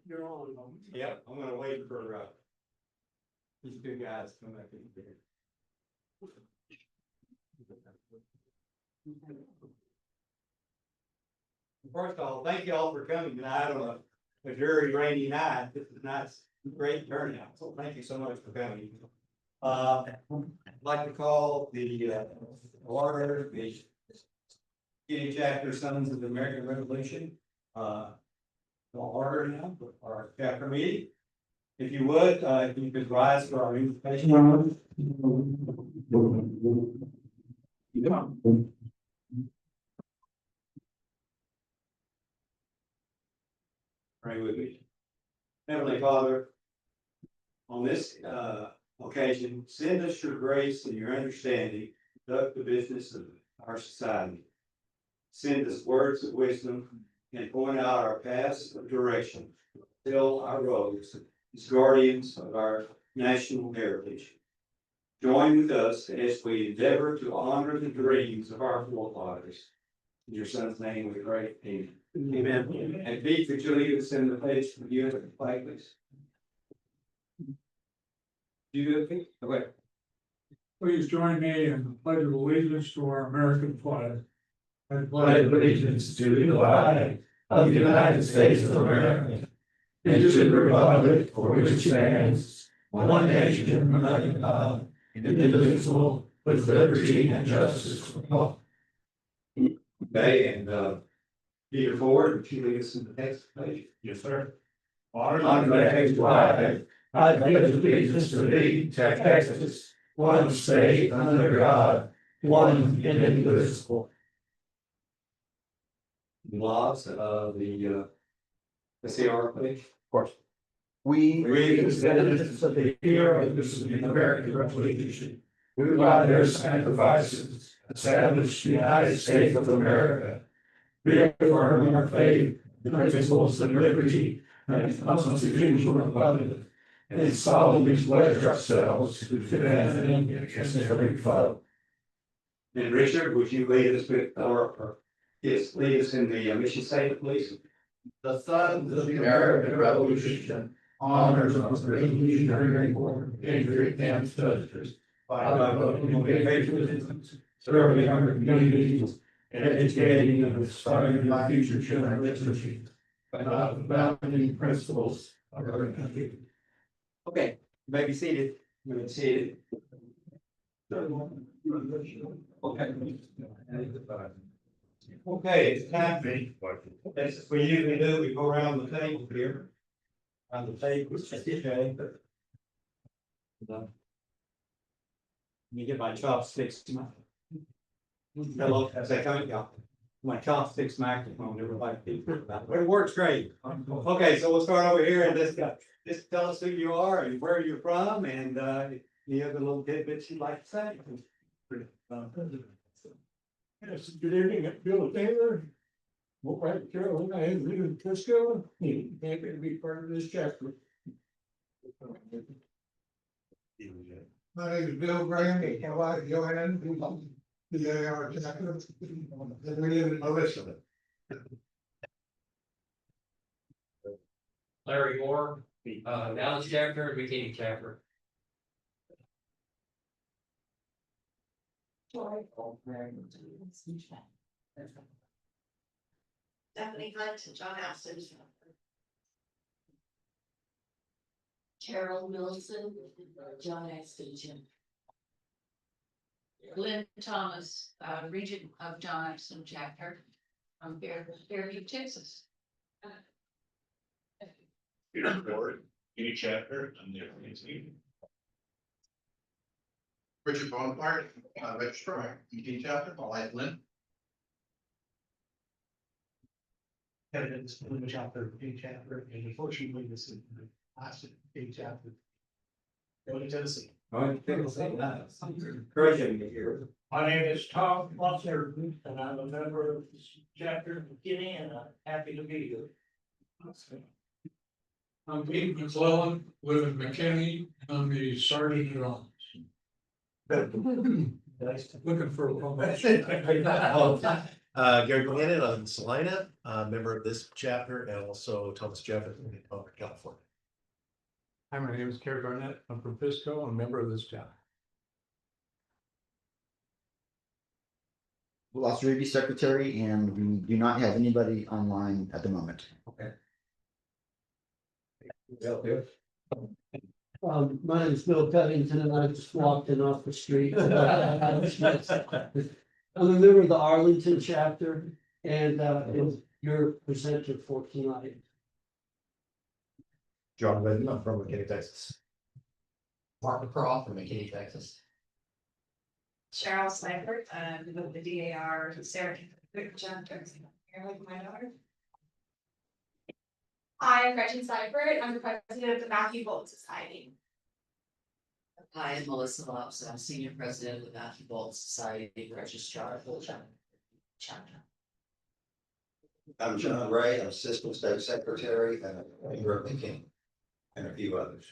You're on. Yep, I'm gonna wait for these two guys to come back in here. First of all, thank you all for coming tonight on a very rainy night. This is nice, great turnout. So thank you so much for coming. I'd like to call the order the McKinney Chapter Sons of the American Revolution. Order now for our chapter meeting. If you would, if you could rise for our invitation. Pray with me. Heavenly Father, on this occasion, send us your grace and your understanding to conduct the business of our society. Send us words of wisdom and point out our paths of direction. Fill our roads as guardians of our national heritage. Join with us as we endeavor to honor the dreams of our forefathers. In your son's name we pray. Amen. Amen. And Pete, could you lead us in the pledge for you and the flag, please? You do it, Pete? Okay. Please join me in the pledge of allegiance to our American flag. I pledge allegiance to the flag of the United States of America and to the republic for which it stands, one nation under God, indivisible, with liberty and justice for all. Okay, and Peter Ford, would you lead us in the next page? Yes, sir. On the next flag, I pledge allegiance to thee, Texas, one state under God, one indivisible. Laws of the SAR page. Of course. We, the descendants of the heroes of the American Revolution, who by their sacrifices established the United States of America, reaffirm our faith, the principles of liberty, and constitutional republic, and solemnly pledge ourselves to defend against every foe. And Richard, would you lead us with yes, lead us in the mission statement, please? The sons of the American Revolution honors the Revolutionary War Patriot and soldiers by devoting patriotism, serving our communities, and educating and inspiring our future generations by the founding principles of our country. Okay, you may be seated. You may be seated. Okay, it's time for this is we usually do. We go around the table here. Around the table. Okay. Let me get my chopsticks. Hello, as I come, yeah. My chopsticks microphone, everybody. It works great. Okay, so we'll start over here and just tell us who you are and where you're from and you have a little tidbits you'd like to say. Yes, good evening, Bill Taylor. War Patriot Carolina, I live in Frisco. Happy to be part of this chapter. My name is Bill Graham, my wife Joanne, today our chapter, and we live in Melissa. Larry Moore, Dallas chapter and McKinney chapter. Stephanie Hunt, John Abston. Carol Wilson, John Abston. Lynn Thomas, Regent of John Abston chapter from Fairview, Texas. Peter Ford, any chapter, I'm there. Richard Bonaparte, registrar, McKinney chapter, my wife Lynn. And it's in the chapter, and unfortunately, this is the last chapter. Going to Tennessee. Encouraging to hear. My name is Tom Foster, and I'm a member of this chapter of McKinney, and I'm happy to be here. I'm Pete McClellan, live in McKinney, I'm the sergeant at arms. Looking for a promotion. Gary Bohannon, I'm Salina, member of this chapter, and also Thomas Jefferson in California. Hi, my name is Kerry Garnett. I'm from Pisco. I'm a member of this chapter. Lost Ruby secretary, and we do not have anybody online at the moment. My name is Bill Covington and I just walked in off the street. I'm a member of the Arlington chapter and your presenter 14 items. John Redden, I'm from McKinney, Texas. Mark McCraw from McKinney, Texas. Cheryl Seifert, with the DAR, Sarah chapter, here with my daughter. Hi, I'm Gretchen Seifert. I'm the president of the Matthew Bolt Society. Hi, I'm Melissa Lops. I'm senior president of the Matthew Bolt Society Registrar of Chapter. I'm John Ray, I'm assistant state secretary and a member of McKinney and a few others.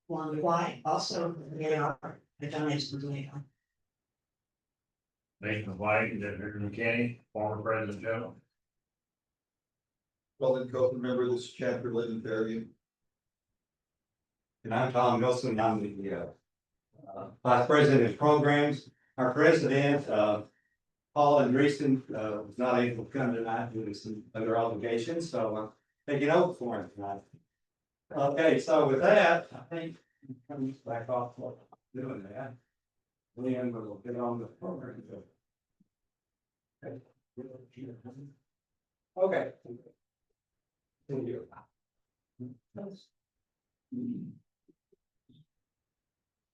Wanda White, also DAR, John Abston. Nathan White, Victor McKinney, former president general. Collin County, member of this chapter, live in Fairview. And I'm Tom Wilson, I'm the vice president of programs. Our president, Paul Andreessen, was not able to come tonight due to some other obligations, so I'm taking over for him tonight. Okay, so with that, I think I'm back off what I'm doing that. Then we'll get on the program. Okay. Thank you.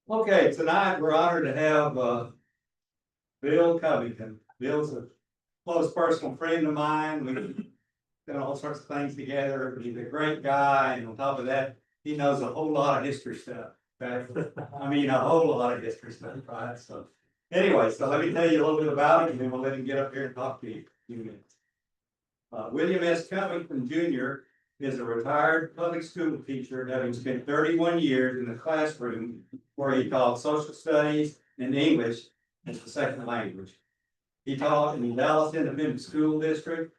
Okay, tonight we're honored to have Bill Covington. Bill's a close personal friend of mine. We've done all sorts of things together. He's a great guy, and on top of that, he knows a whole lot of history stuff. Okay? I mean, a whole lot of history stuff, right? So anyway, so let me tell you a little bit about him, and then we'll let him get up here and talk to you in a few minutes. William S. Covington Jr. is a retired public school teacher, having spent 31 years in the classroom where he taught social studies and English as a second language. He taught in the Dallas Independent School District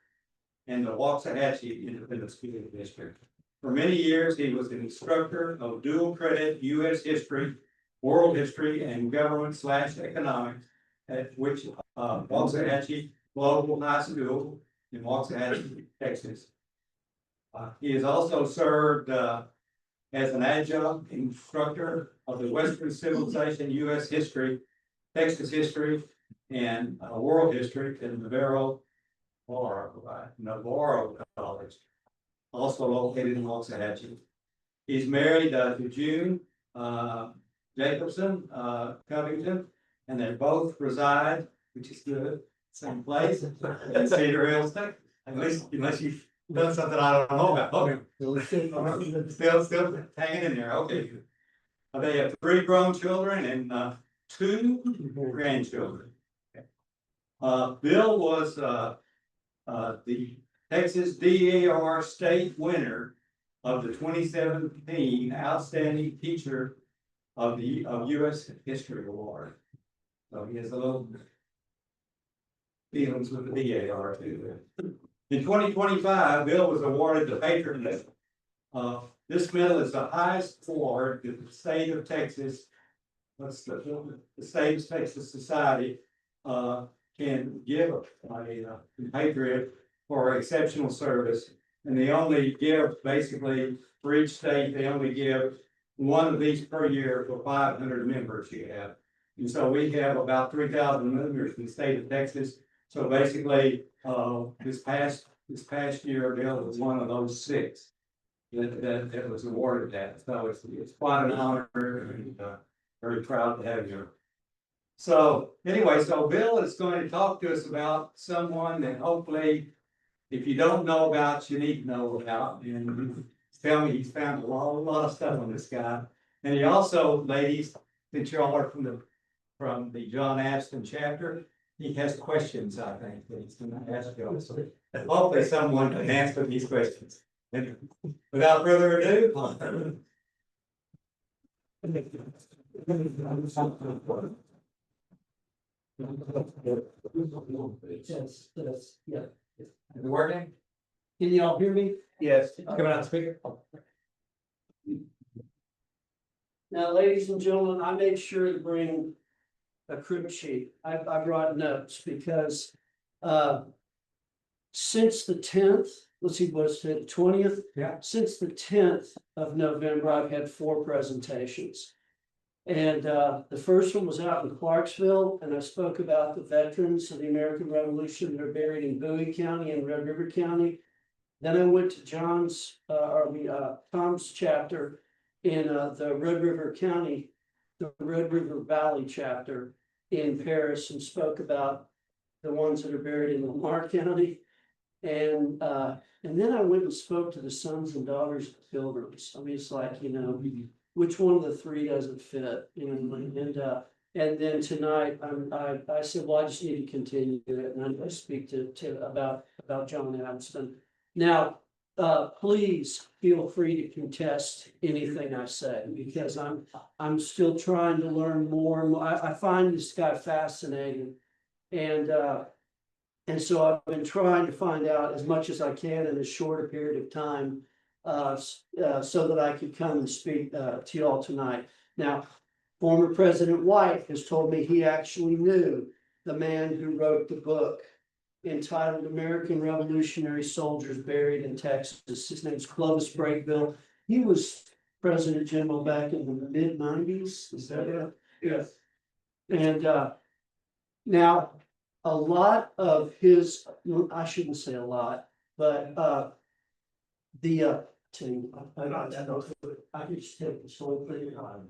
and the Waxahachie Independent School District. For many years, he was an instructor of dual credit U.S. history, world history, and government/economics at which Waxahachie Global High School in Waxahachie, Texas. He has also served as an adjunct instructor of the Western Civilization U.S. history, Texas history, and world history in Navarro College, also located in Waxahachie. He's married to June Jacobson Covington, and they both reside, which is good, same place in Cedar Hills, Texas. Unless you've done something I don't know about. Okay. Still hanging in there. Okay. They have 3 grown children and 2 grandchildren. Bill was the Texas DAR state winner of the 2017 Outstanding Teacher of U.S. History Award. So he has a little feelings with the DAR too. In 2025, Bill was awarded the patronage. This medal is the highest award that the state of Texas, the state of Texas Society, can give a patriot for exceptional service. And they only give, basically, for each state, they only give one of these per year for 500 members you have. And so we have about 3,000 members in the state of Texas. So basically, this past year, Bill was one of those 6 that was awarded that. So it's quite an honor, and very proud to have you. So anyway, so Bill is going to talk to us about someone that hopefully, if you don't know about, you need to know about. And tell me, he's found a lot of stuff on this guy. And he also, ladies, since you all are from the John Abston chapter, he has questions, I think, that he's going to ask you. So hopefully someone can answer these questions. And without further ado, Yeah. Is it working? Can y'all hear me? Yes. Coming out the speaker? Now, ladies and gentlemen, I made sure to bring a crib sheet. I brought notes because since the 10th, let's see, what's the 20th? Yeah. Since the 10th of November, I've had 4 presentations. And the first one was out in Clarksville, and I spoke about the veterans of the American Revolution that are buried in Bowie County and Red River County. Then I went to Tom's chapter in the Red River County, the Red River Valley chapter in Paris, and spoke about the ones that are buried in Lamar County. And then I went and spoke to the sons and daughters of pilgrims. I mean, it's like, which one of the 3 doesn't fit, and then tonight, I said, well, I just need to continue it, and I speak about John Abston. Now, please feel free to contest anything I say, because I'm still trying to learn more and more. I find this guy fascinating, and so I've been trying to find out as much as I can in a shorter period of time, so that I could come and speak to you all tonight. Now, former President White has told me he actually knew the man who wrote the book entitled American Revolutionary Soldiers Buried in Texas. His name's Clovis Breakville. He was President General back in the mid-90s. Is that it? Yes. And now, a lot of his, I shouldn't say a lot, but the I can just take this whole thing on.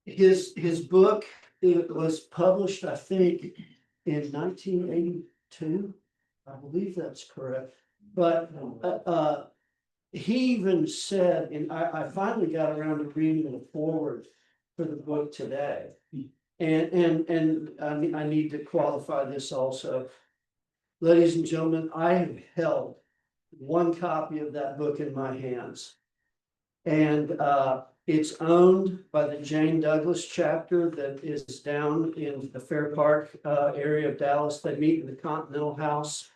His book, it was published, I think, in 1982. I believe that's correct. But he even said, and I finally got around to reading the foreword for the book today. And I need to qualify this also. Ladies and gentlemen, I have held one copy of that book in my hands. And it's owned by the Jane Douglas chapter that is down in the Fair Park area of Dallas. They meet in the Continental House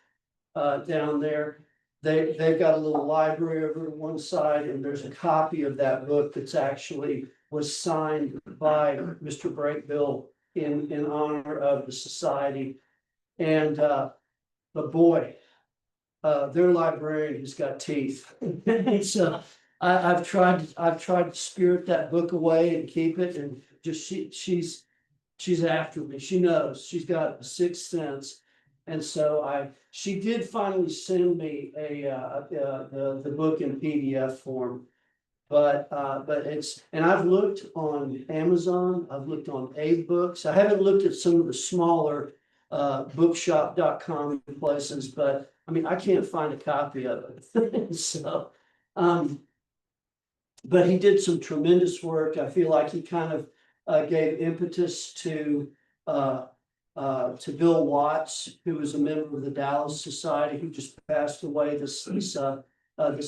down there. They've got a little library over to one side, and there's a copy of that book that's actually was signed by Mr. Breakville in honor of the society. And but boy, their librarian has got teeth. So I've tried to spirit that book away and keep it, and just she's after me. She knows, she's got a 6th sense. And so she did finally send me the book in PDF form, but it's, and I've looked on Amazon, I've looked on Abe Books. I haven't looked at some of the smaller bookshop.com places, but I mean, I can't find a copy of it. So, but he did some tremendous work. I feel like he kind of gave impetus to Bill Watts, who was a member of the Dallas Society, who just passed away this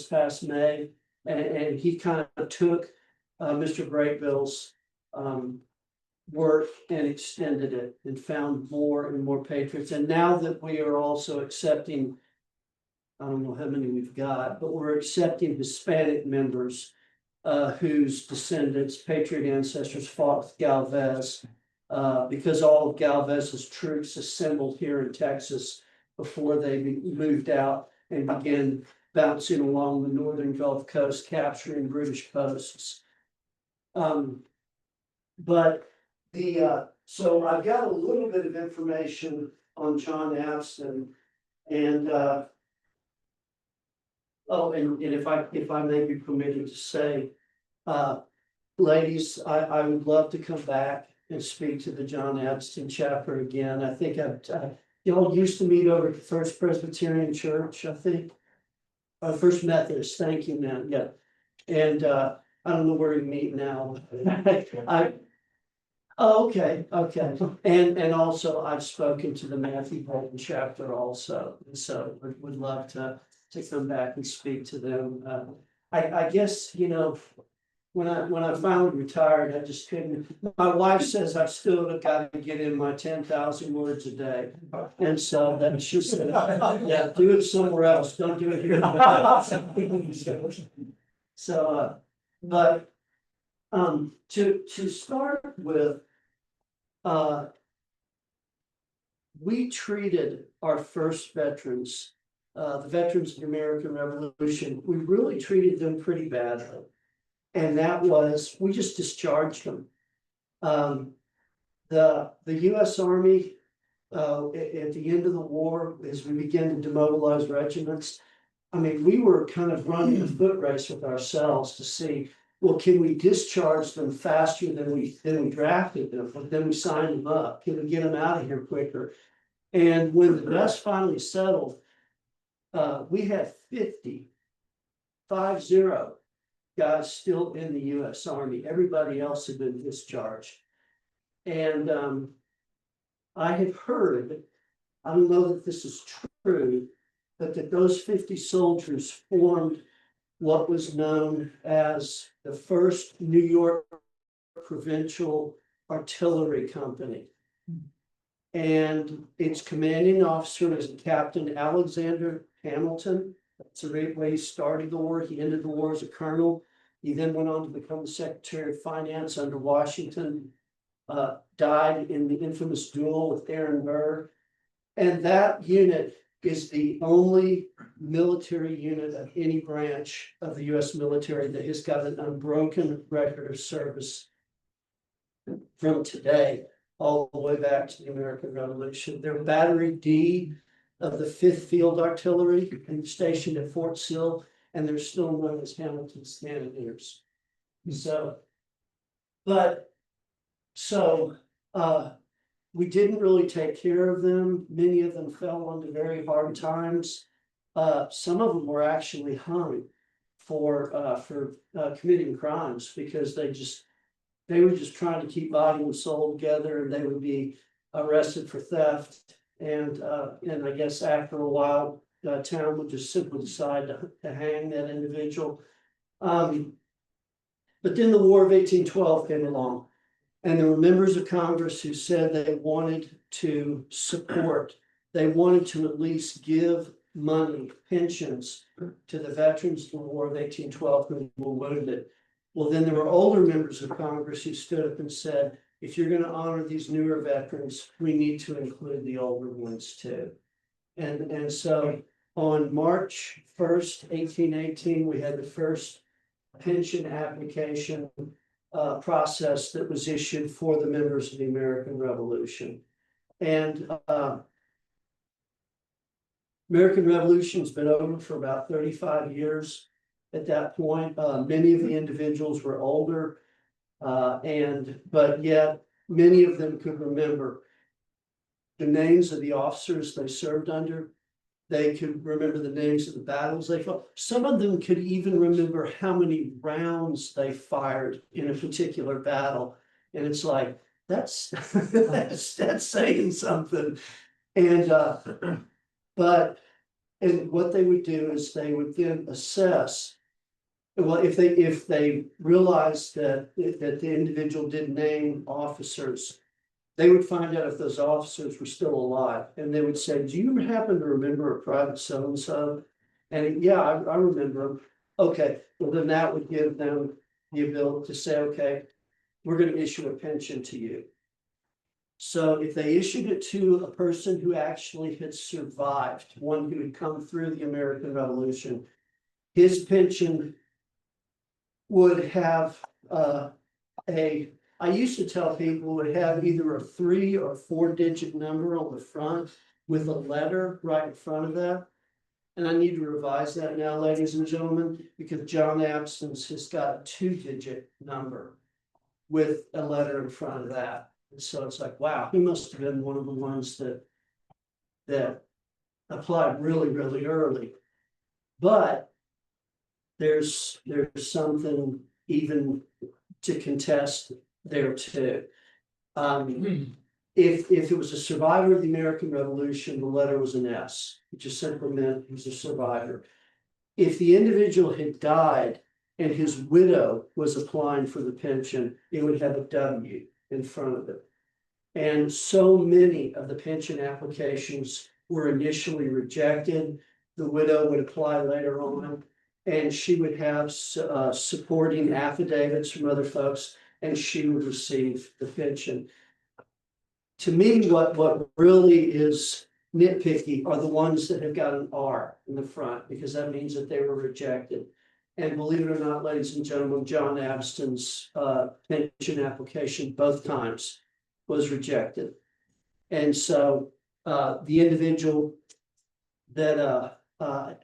past May, and he kind of took Mr. Breakville's work and extended it and found more and more patriots. And now that we are also accepting, I don't know how many we've got, but we're accepting Hispanic members whose descendants, patriot ancestors, fought with Galvez. Because all of Galvez's troops assembled here in Texas before they moved out and began bouncing along the northern Gulf Coast, capturing British posts. But so I've got a little bit of information on John Abston, and and if I may be permitted to say, ladies, I would love to come back and speak to the John Abston chapter again. I think y'all used to meet over at the First Presbyterian Church, I think. First Methodist, thank you, man. Yeah. And I don't know where you meet now. Okay. And also I've spoken to the Matthew Bolton chapter also. And so would love to come back and speak to them. I guess, when I finally retired, I just couldn't. My wife says I've still got to get in my 10,000 words a day. And so then she said, yeah, do it somewhere else. Don't do it here. So, but, to start with, we treated our first veterans, the veterans of the American Revolution, we really treated them pretty badly. And that was, we just discharged them. The US Army, at the end of the war, as we began to demobilize regiments, I mean, we were kind of running a foot race with ourselves to see, well, can we discharge them faster than we drafted them, but then we signed them up? Can we get them out of here quicker? And when the dust finally settled, we had 50 guys still in the US Army. Everybody else had been discharged. And I have heard, I don't know that this is true, but that those 50 soldiers formed what was known as the first New York Provincial Artillery Company. And its commanding officer was Captain Alexander Hamilton. That's the way he started the war. He ended the war as a colonel. He then went on to become the Secretary of Finance under Washington, died in the infamous duel with Aaron Burr. And that unit is the only military unit of any branch of the US military that has got an unbroken record of service from today all the way back to the American Revolution. They're Battery D of the 5th Field Artillery and stationed at Fort Sill, and they're still known as Hamilton's Cannoneers. So, we didn't really take care of them. Many of them fell into very hard times. Some of them were actually hung for committing crimes because they were just trying to keep body and soul together, and they would be arrested for theft. And I guess after a while, the town would just simply decide to hang that individual. But then the War of 1812 came along, and there were members of Congress who said they wanted to support, they wanted to at least give money, pensions to the veterans of the War of 1812 who were wounded. Well, then there were older members of Congress who stood up and said, if you're going to honor these newer veterans, we need to include the older ones too. And so on March 1st, 1818, we had the first pension application process that was issued for the members of the American Revolution. And American Revolution's been over for about 35 years. At that point, many of the individuals were older, but yet many of them could remember the names of the officers they served under. They could remember the names of the battles they fought. Some of them could even remember how many rounds they fired in a particular battle. And it's like, that's that's saying something. And and what they would do is they would then assess. Well, if they realized that the individual did name officers, they would find out if those officers were still alive, and they would say, do you happen to remember a private so-and-so? And yeah, I remember them. Okay, well then that would give them the ability to say, okay, we're going to issue a pension to you. So if they issued it to a person who actually had survived, one who had come through the American Revolution, his pension would have I used to tell people would have either a 3 or 4 digit number on the front with a letter right in front of that. And I need to revise that now, ladies and gentlemen, because John Abston's has got a 2-digit number with a letter in front of that. And so it's like, wow, he must have been one of the ones that applied really, really early. But there's something even to contest there too. If it was a survivor of the American Revolution, the letter was an S. It just simply meant he was a survivor. If the individual had died and his widow was applying for the pension, it would have a W in front of it. And so many of the pension applications were initially rejected. The widow would apply later on, and she would have supporting affidavits from other folks, and she would receive the pension. To me, what really is nitpicky are the ones that have got an R in the front, because that means that they were rejected. And believe it or not, ladies and gentlemen, John Abston's pension application both times was rejected. And so the individual that I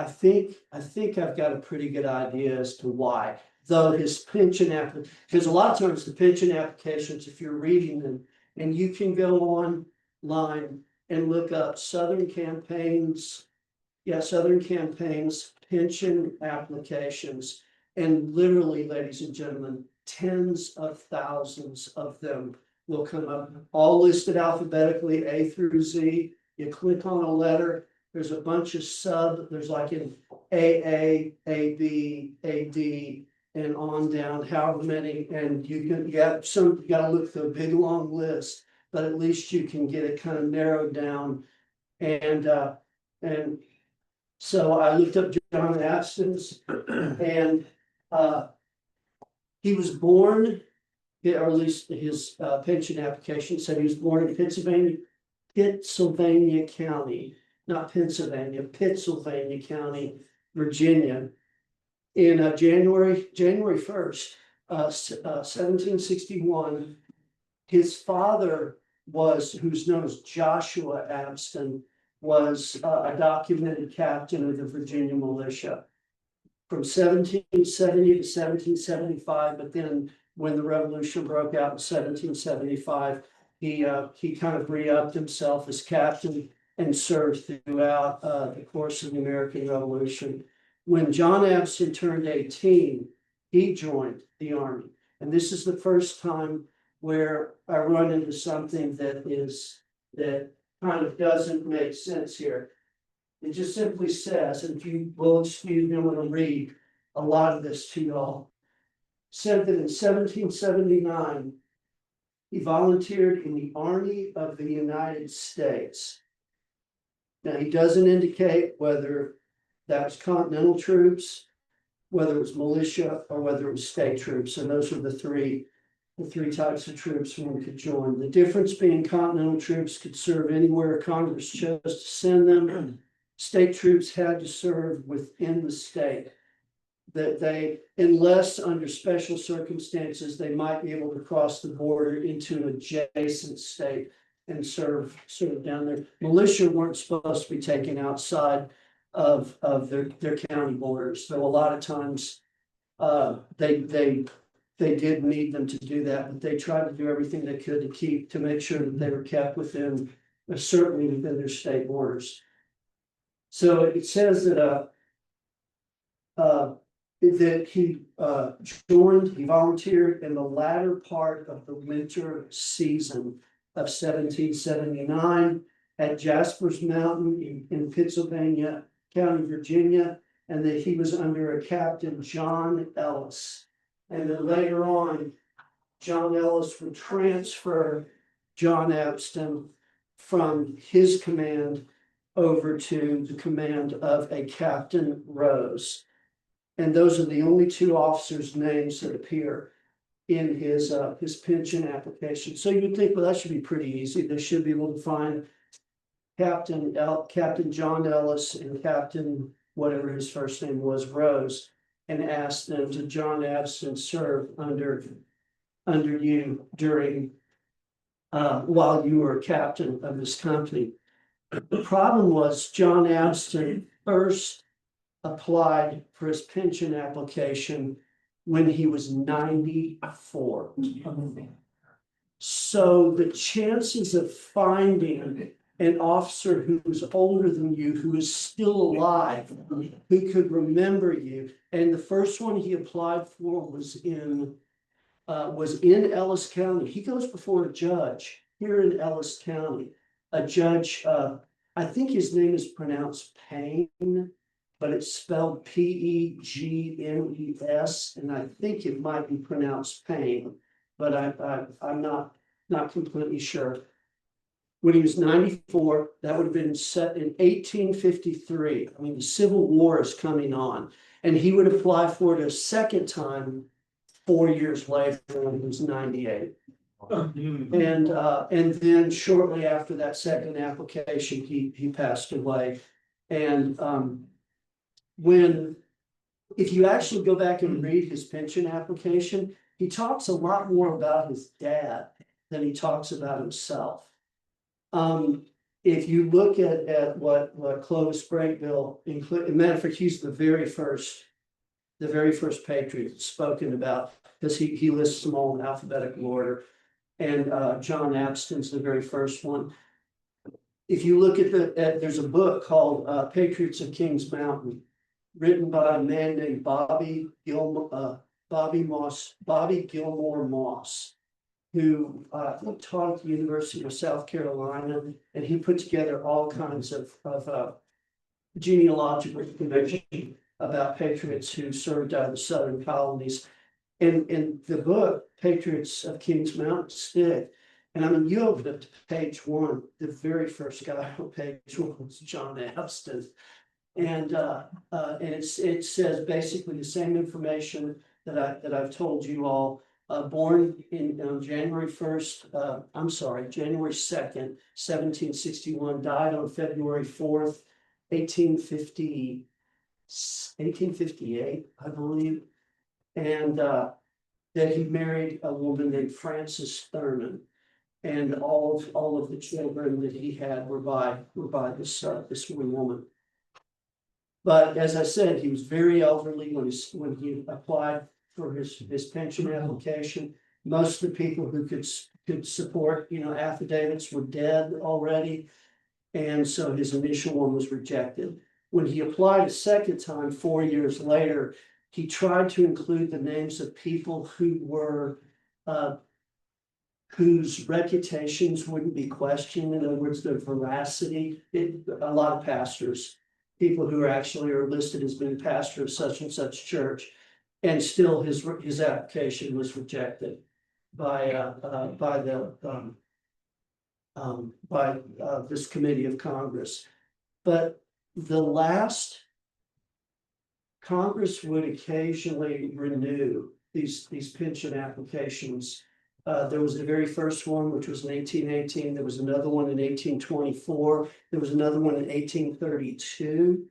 think I've got a pretty good idea as to why, though his pension because a lot of times the pension applications, if you're reading them, and you can go online and look up Southern Campaigns pension applications, and literally, ladies and gentlemen, tens of thousands of them will come up, all listed alphabetically, A through Z. You click on a letter, there's a bunch of there's like an AA, AB, AD, and on down, however many, and you gotta look through a big long list, but at least you can get it kind of narrowed down. And so I looked up John Abston's, and he was born, or at least his pension application said he was born in Pittsylvania County, not Pennsylvania, Pittsylvania County, Virginia, in January 1st, 1761. His father who's known as Joshua Abston, was a documented captain of the Virginia militia from 1770 to 1775. But then when the revolution broke out in 1775, he kind of re-upped himself as captain and served throughout the course of the American Revolution. When John Abston turned 18, he joined the Army. And this is the first time where I run into something that kind of doesn't make sense here. It just simply says, and if you will excuse me, I'm going to read a lot of this to y'all. Said that in 1779, he volunteered in the Army of the United States. Now, he doesn't indicate whether that was Continental troops, whether it was militia, or whether it was state troops. And those are the three types of troops one could join. The difference being Continental troops could serve anywhere Congress chose to send them. State troops had to serve within the state. That they, unless under special circumstances, they might be able to cross the border into an adjacent state and serve down there. Militia weren't supposed to be taken outside of their county borders. So a lot of times they did need them to do that, but they tried to do everything they could to make sure that they were kept within, certainly within their state borders. So it says that he he volunteered in the latter part of the winter season of 1779 at Jasper's Mountain in Pittsylvania County, Virginia, and that he was under a Captain John Ellis. And then later on, John Ellis would transfer John Abston from his command over to the command of a Captain Rose. And those are the only two officers' names that appear in his pension application. So you'd think, well, that should be pretty easy. They should be able to find Captain John Ellis and Captain whatever his first name was, Rose, and ask them to John Abston serve under you during while you were captain of this company. The problem was John Abston first applied for his pension application when he was 94. So the chances of finding an officer who was older than you, who is still alive, who could remember you, and the first one he applied for was in Ellis County. He goes before a judge here in Ellis County, a judge, I think his name is pronounced Payne, but it's spelled Pegmes, and I think it might be pronounced Payne, but I'm not completely sure. When he was 94, that would have been set in 1853. I mean, the Civil War is coming on, and he would apply for it a second time 4 years later when he was 98. And then shortly after that second application, he passed away. And if you actually go back and read his pension application, he talks a lot more about his dad than he talks about himself. If you look at what Clovis Breakville include, matter of fact, he's the very first patriot spoken about, because he lists them all in alphabetical order. And John Abston's the very first one. If you look at there's a book called Patriots of Kings Mountain, written by a man named Bobby Gilmore Moss, who taught at the University of South Carolina, and he put together all kinds of genealogical information about patriots who served out of the southern colonies. And in the book, Patriots of Kings Mountain stick. And I mean, you open up to page 1, the very first guy on page 1 was John Abston. And it says basically the same information that I've told you all. Born in January 2nd, 1761, died on February 4th, 1858, I believe. And that he married a woman named Frances Thurman, and all of the children that he had were by this one woman. But as I said, he was very elderly when he applied for his pension application. Most of the people who could support, affidavits were dead already. And so his initial one was rejected. When he applied a second time, 4 years later, he tried to include the names of people who were, whose reputations wouldn't be questioned. In other words, their veracity. A lot of pastors, people who are listed as being pastor of such and such church, and still his application was rejected by this committee of Congress. But the last Congress would occasionally renew these pension applications. There was the very first one, which was in 1818. There was another one in 1824. There was another one in 1832,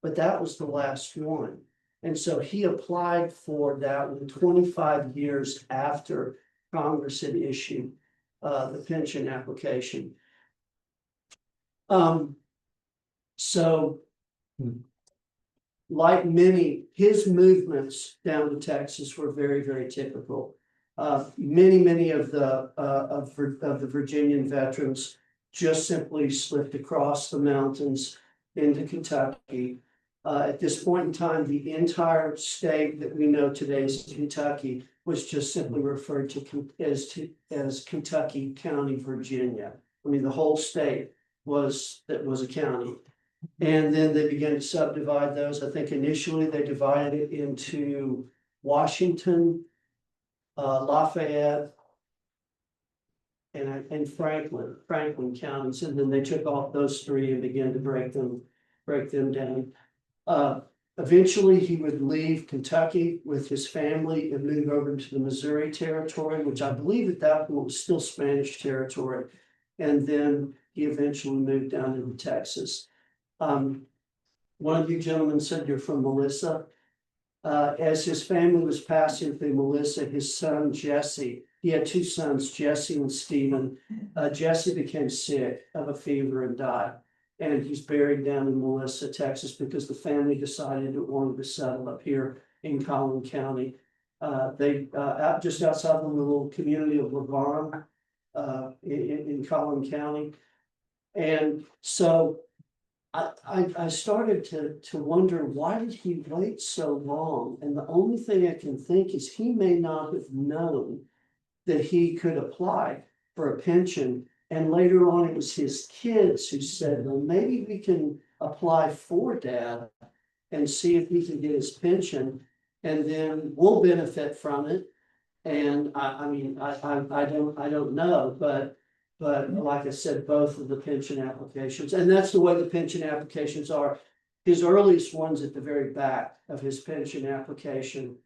but that was the last one. And so he applied for that one 25 years after Congress had issued the pension application. So like many, his movements down to Texas were very, very typical. Many of the Virginian veterans just simply slipped across the mountains into Kentucky. At this point in time, the entire state that we know today as Kentucky was just simply referred to as Kentucky County, Virginia. I mean, the whole state was a county. And then they began to subdivide those. I think initially they divided it into Washington, Lafayette, and Franklin counties. And then they took off those three and began to break them down. Eventually he would leave Kentucky with his family and move over to the Missouri Territory, which I believe at that point was still Spanish territory. And then he eventually moved down into Texas. One of you gentlemen said you're from Melissa. As his family was passing through Melissa, his son Jesse, he had two sons, Jesse and Stephen. Jesse became sick of a fever and died. And he's buried down in Melissa, Texas, because the family decided it wanted to settle up here in Collin County. They just outside the little community of LaVarn in Collin County. And so I started to wonder, why did he wait so long? And the only thing I can think is he may not have known that he could apply for a pension. And later on, it was his kids who said, well, maybe we can apply for Dad and see if he can get his pension. And then we'll benefit from it. And I mean, I don't know, but like I said, both of the pension applications, and that's the way the pension applications are. His earliest one's at the very back of his pension application.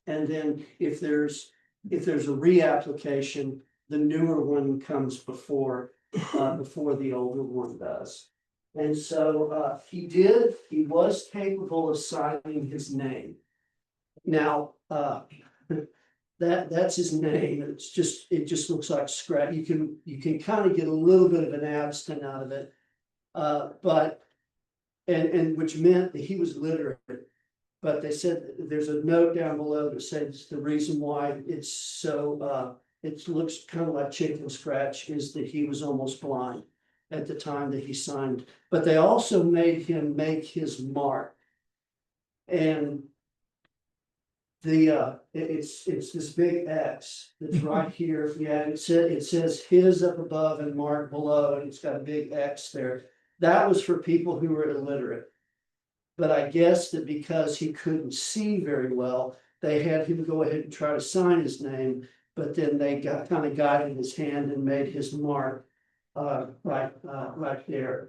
And then if there's a reapplication, the newer one comes before the older one does. And so he was capable of signing his name. Now, that's his name. It just looks like scratch. You can kind of get a little bit of an Abston out of it. But which meant that he was literate. But they said there's a note down below that says the reason why it's so it looks kind of like chicken scratch is that he was almost blind at the time that he signed. But they also made him make his mark. And it's this big X that's right here. Yeah, it says his up above and mark below, and it's got a big X there. That was for people who were illiterate. But I guess that because he couldn't see very well, they had him go ahead and try to sign his name, but then they kind of guided his hand and made his mark right there.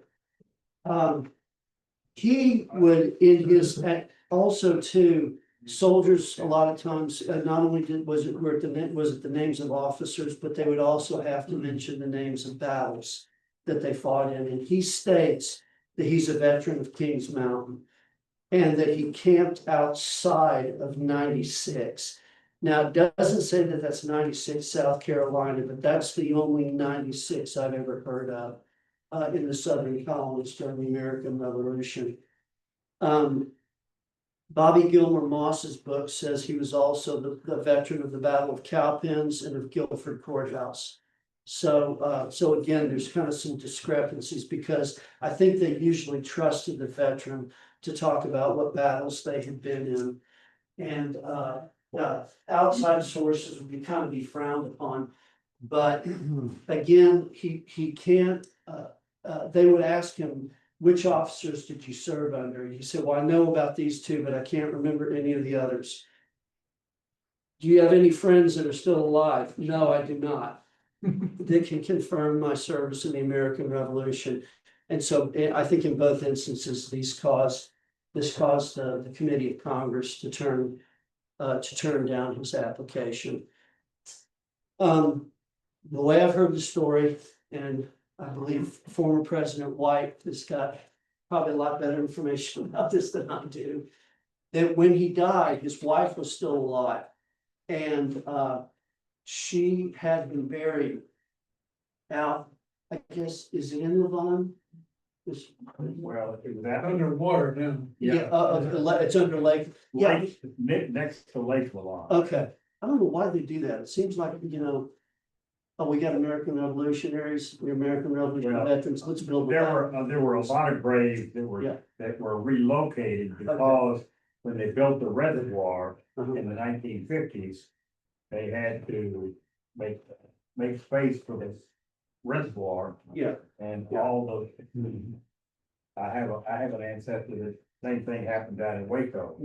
He would in his also too. Soldiers, a lot of times, not only was it the names of officers, but they would also have to mention the names of battles that they fought in. And he states that he's a veteran of Kings Mountain and that he camped outside of 96. Now, it doesn't say that that's 96 South Carolina, but that's the only 96 I've ever heard of in the Southern colonies during the American Revolution. Bobby Gilmer Moss's book says he was also the veteran of the Battle of Cowpens and of Guilford Courthouse. So again, there's kind of some discrepancies because I think they usually trusted the veteran to talk about what battles they had been in. And outside sources would kind of be frowned upon. But again, he can't, they would ask him, which officers did you serve under? He said, well, I know about these two, but I can't remember any of the others. Do you have any friends that are still alive? No, I do not. They can confirm my service in the American Revolution. And so I think in both instances, this caused the Committee of Congress to turn down his application. The way I've heard the story, and I believe former President White has got probably a lot better information about this than I do. That when he died, his wife was still alive. And she had been buried out, I guess, is it in Levon? Well, it was that Underwater now. Yeah, it's under Lake. Yeah. next to Lake Lavon. Okay. I don't know why they do that. It seems like, oh, we got American Revolutionaries, the American Revolution veterans, let's build. There were a lot of graves that were relocated because when they built the reservoir in the 1950s, they had to make space for this reservoir. Yeah. And all the, I have an ancestor that same thing happened down in Waco.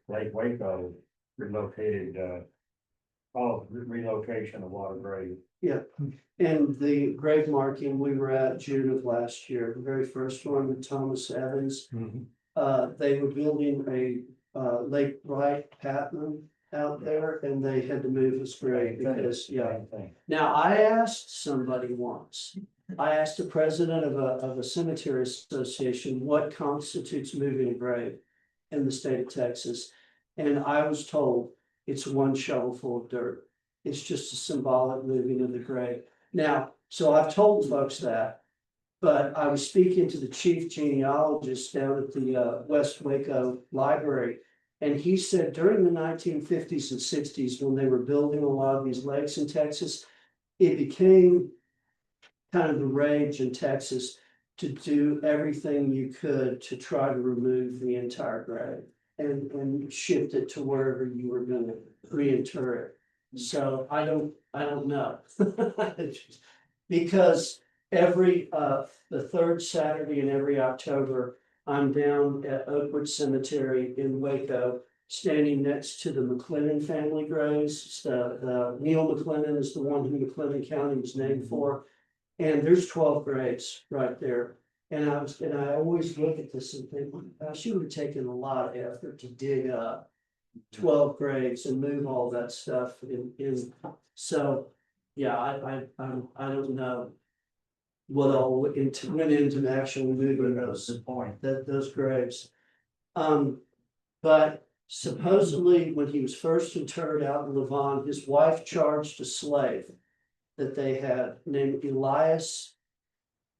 Lake Waco relocated, relocation of water graves. Yeah, and the grave marking we were at June of last year, the very first one with Thomas Evans. They were building a Lake Bright Patman out there and they had to move his grave because, Now, I asked somebody once, I asked the president of a cemetery association, what constitutes moving a grave in the state of Texas? And I was told it's one shovelful of dirt. It's just a symbolic moving of the grave. Now, so I've told folks that, but I was speaking to the chief genealogist down at the West Waco Library. And he said during the 1950s and 60s, when they were building a lot of these lakes in Texas, it became kind of the rage in Texas to do everything you could to try to remove the entire grave and shift it to wherever you were going to reinter it. So I don't know. Because every the third Saturday in every October, I'm down at Oakwood Cemetery in Waco, standing next to the McKinnon family graves. The Neil McKinnon is the one who McKinnon County was named for. And there's 12 graves right there. And I always look at this and think, she would have taken a lot of effort to dig up 12 graves and move all that stuff in. So, yeah, I don't know what all went into actually moving those graves. But supposedly when he was first interred out in Levant, his wife charged a slave that they had named Elias.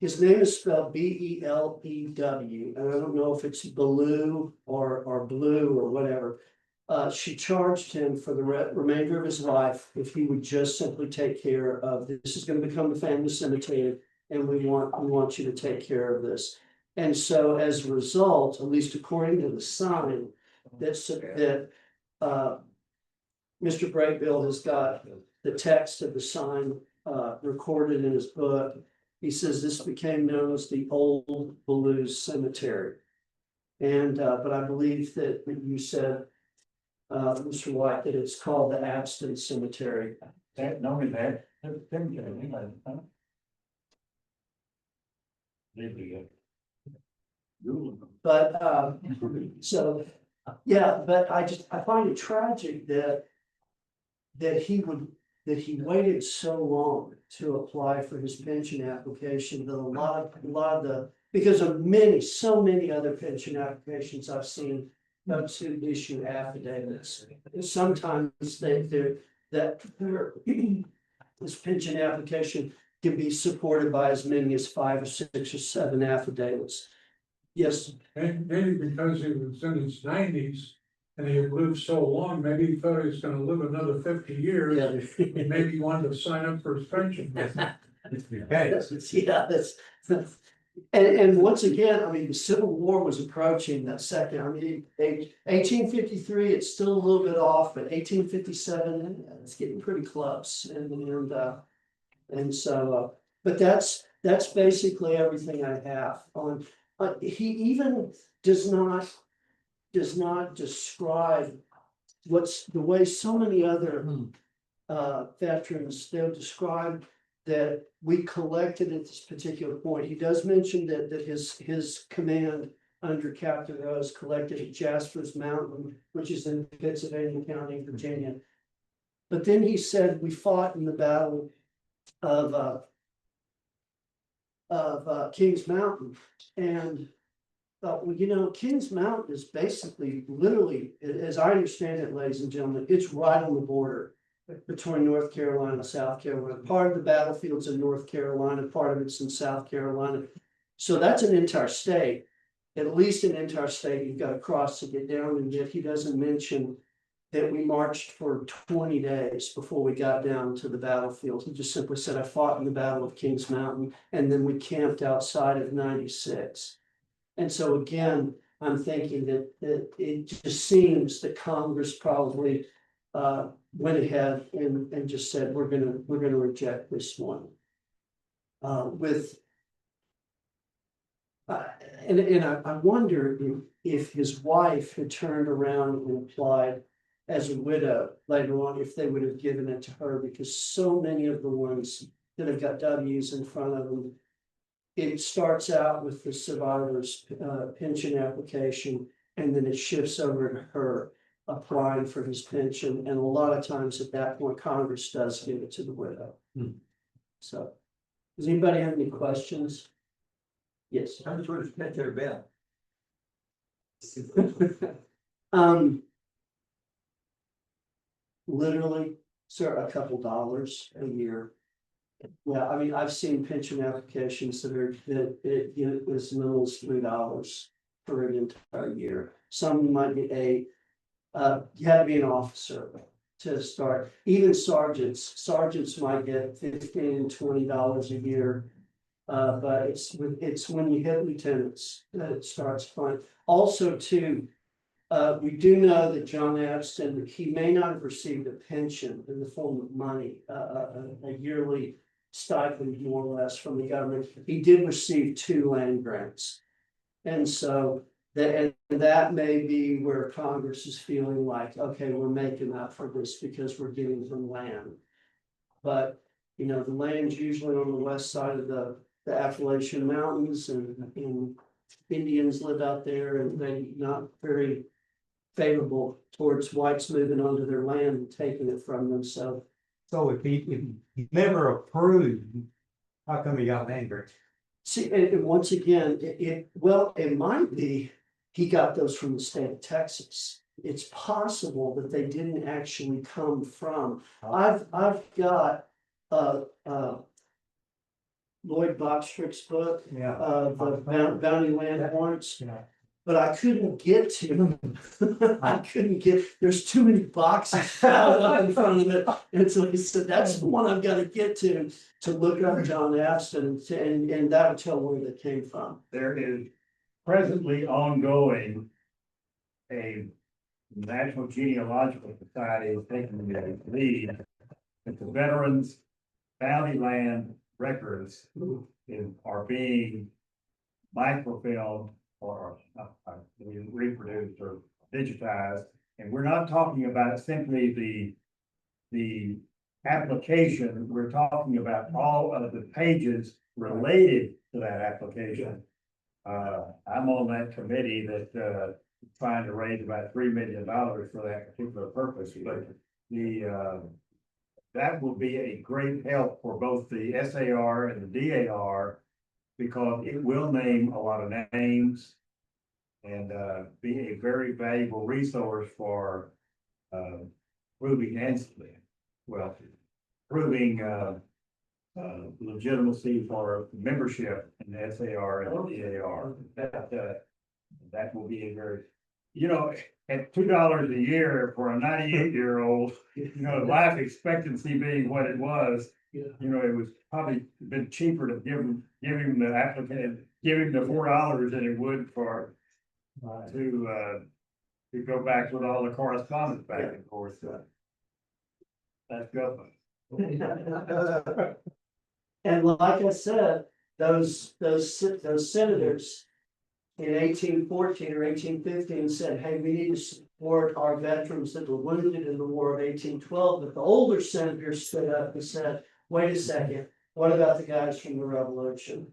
His name is spelled Belew, and I don't know if it's Bellew or Blue or whatever. She charged him for the remainder of his life if he would just simply take care of this. Is going to become the family cemetery, and we want you to take care of this. And so, as a result, at least according to the sign, that Mr. Braybill has got the text of the sign recorded in his book. He says this became known as the Old Bellew Cemetery. And but I believe that you said, Mr. White, that it's called the Abston Cemetery. That, no, that. But so, yeah, but I find it tragic that he waited so long to apply for his pension application, that a lot of the, because of so many other pension applications I've seen up to issue affidavits. Sometimes this pension application can be supported by as many as 5 or 6 or 7 affidavits. Yes. And maybe because he was in his 90s and he had lived so long, maybe he thought he was gonna live another 50 years. Yeah. And maybe he wanted to sign up for his pension. Yeah, and once again, I mean, the Civil War was approaching that second. I mean, 1853, it's still a little bit off, but 1857, it's getting pretty close. And so, but that's basically everything I have on. He even does not describe what's the way so many other veterans, they'll describe that we collected at this particular point. He does mention that his command under Captain Rose collected at Jasper's Mountain, which is in Pennsylvania County, Virginia. But then he said we fought in the battle of Kings Mountain, and well, Kings Mountain is basically, literally, as I understand it, ladies and gentlemen, it's right on the border between North Carolina and South Carolina. Part of the battlefield's in North Carolina, part of it's in South Carolina. So that's an entire state, at least an entire state you've got to cross to get down. And yet he doesn't mention that we marched for 20 days before we got down to the battlefield. He just simply said, I fought in the Battle of Kings Mountain, and then we camped outside of 96. And so again, I'm thinking that it just seems that Congress probably went ahead and just said, we're gonna reject this one. And I wonder if his wife had turned around and applied as a widow later on, if they would have given it to her, because so many of the ones that have got W's in front of them, it starts out with the survivor's pension application, and then it shifts over to her applying for his pension. And a lot of times at that point, Congress does give it to the widow. So, does anybody have any questions? Yes. How much would it pay their bill? Literally, sir, a couple dollars a year. Yeah, I mean, I've seen pension applications that as little as $3 for an entire year. Some might be you have to be an officer to start. Even sergeants might get $15, $20 a year. But it's when you hit lieutenants that it starts fun. Also, too, we do know that John Abston, he may not have received a pension in the form of money, a yearly stipend more or less from the government. He did receive 2 land grants. And so that may be where Congress is feeling like, okay, we're making up for this because we're giving them land. But, you know, the land's usually on the west side of the Appalachian Mountains, and Indians live out there, and they're not very favorable towards whites moving onto their land and taking it from them, so. So if he never approved, how come he got angry? See, and once again, it might be, he got those from the state of Texas. It's possible that they didn't actually come from, I've got, Lloyd Boxtrick's book, Yeah. the Bounty Land Warrants. Yeah. But I couldn't get to them. I couldn't get, there's too many boxes piled up in front of it. And so he said, that's the one I've got to get to look up John Abston, and that'll tell where they came from. There is presently ongoing a National Genealogical Society is taking the lead that the veterans' bounty land records are being microfilmed or reproduced or digitized. And we're not talking about simply the application, we're talking about all of the pages related to that application. I'm on that committee that trying to raise about $3 million for that particular purpose, but that will be a great help for both the SAR and the DAR, because it will name a lot of names and be a very valuable resource for proving legitimacy for membership in the SAR and the DAR. That will be a very, you know, at $2 a year for a 98-year-old, you know, life expectancy being what it was, you know, it was probably been cheaper to give him the applicant, give him the $4 than it would for to go back with all the correspondence back and forth. That's government. And like I said, those senators in 1814 or 1815 said, hey, we need to support our veterans that were wounded in the War of 1812. But the older senators stood up and said, wait a second, what about the guys from the Revolution?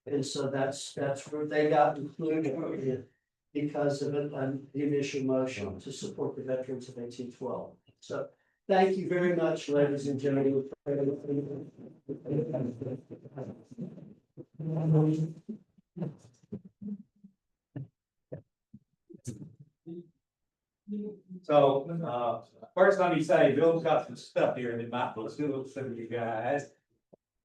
And so that's where they got included because of the initial motion to support the veterans of 1812. So thank you very much, ladies and gentlemen. So, first let me say, Bill's got some stuff here that might be suitable for you guys.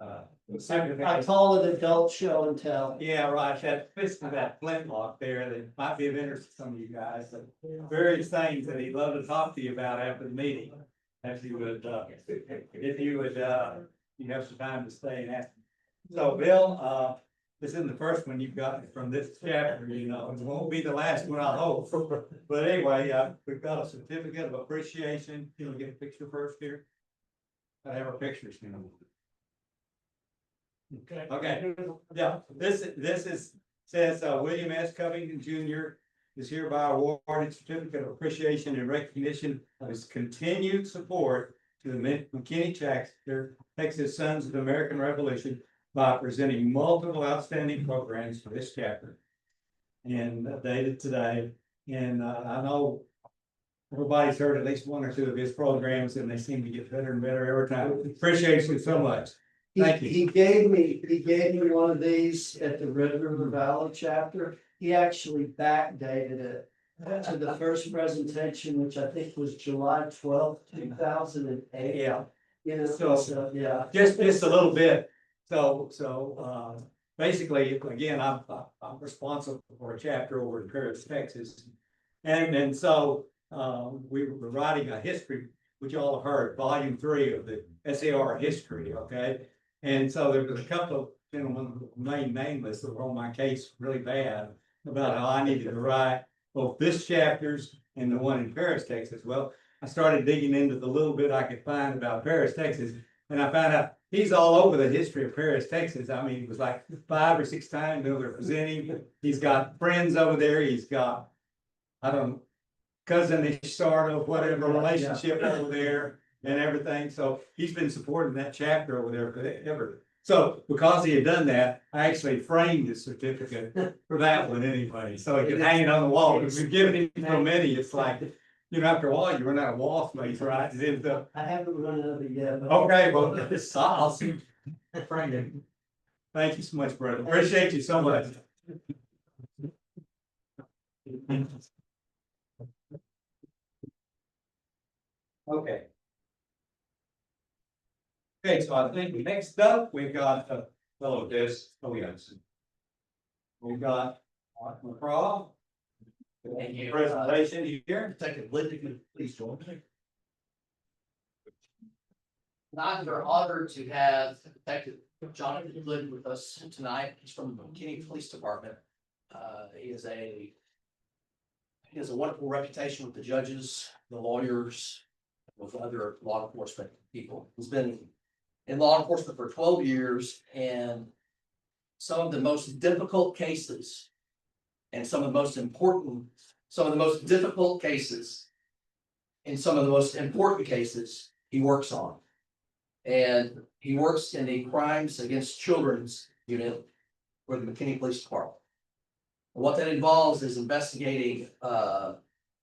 I call it adult show and tell. Yeah, right, that fits to that flintlock there that might be of interest to some of you guys, but various things that he'd love to talk to you about after the meeting. If you would, you have some time to stay and ask. So Bill, this isn't the first one you've got from this chapter, you know, it won't be the last one, I hope. But anyway, we've got a certificate of appreciation. You want to get a picture first here? I have our pictures, you know. Okay, yeah, this says William S. Covington Jr. is hereby awarded certificate of appreciation and recognition of his continued support to the McKinney Texas Sons of the American Revolution by presenting multiple outstanding programs for this chapter. And dated today, and I know everybody's heard at least one or two of his programs, and they seem to get better and better every time. Appreciate you so much. Thank you. He gave me one of these at the Red River Valley chapter. He actually backdated it to the first presentation, which I think was July 12th, 2008. Yeah. You know, So, yeah. Just a little bit. So basically, again, I'm responsible for a chapter over in Paris, Texas. And so we were writing a history, which you all have heard, volume 3 of the SAR history, okay? And so there was a couple of gentlemen who remained nameless that were on my case really bad about how I needed to write both this chapters and the one in Paris, Texas. Well, I started digging into the little bit I could find about Paris, Texas, And I found out he's all over the history of Paris, Texas. I mean, it was like 5 or 6 times over presenting. He's got friends over there. He's got, I don't know, cousinish sort of whatever relationship over there and everything. So he's been supporting that chapter over there forever. So because he had done that, I actually framed his certificate for that one anyway. So he could hang it on the wall. Because we've given him so many, it's like, you know, after a while, you run out of wall space, right? It ends up. I haven't run out of it yet. Okay, well, I'll see. Frank, thank you so much, brother. Appreciate you so much. Okay. Okay, so I think next up, we've got a fellow this, we've got Mark McCraw. Thank you. Presentation here. Detective Linden, please join me. And we're honored to have Detective John Abston with us tonight. He's from the McKinney Police Department. He has a wonderful reputation with the judges, the lawyers, with other law enforcement people. He's been in law enforcement for 12 years, and some of the most difficult cases and some of the most difficult cases and some of the most important cases he works on. And he works in the crimes against children's unit for the McKinney Police Department. And what that involves is investigating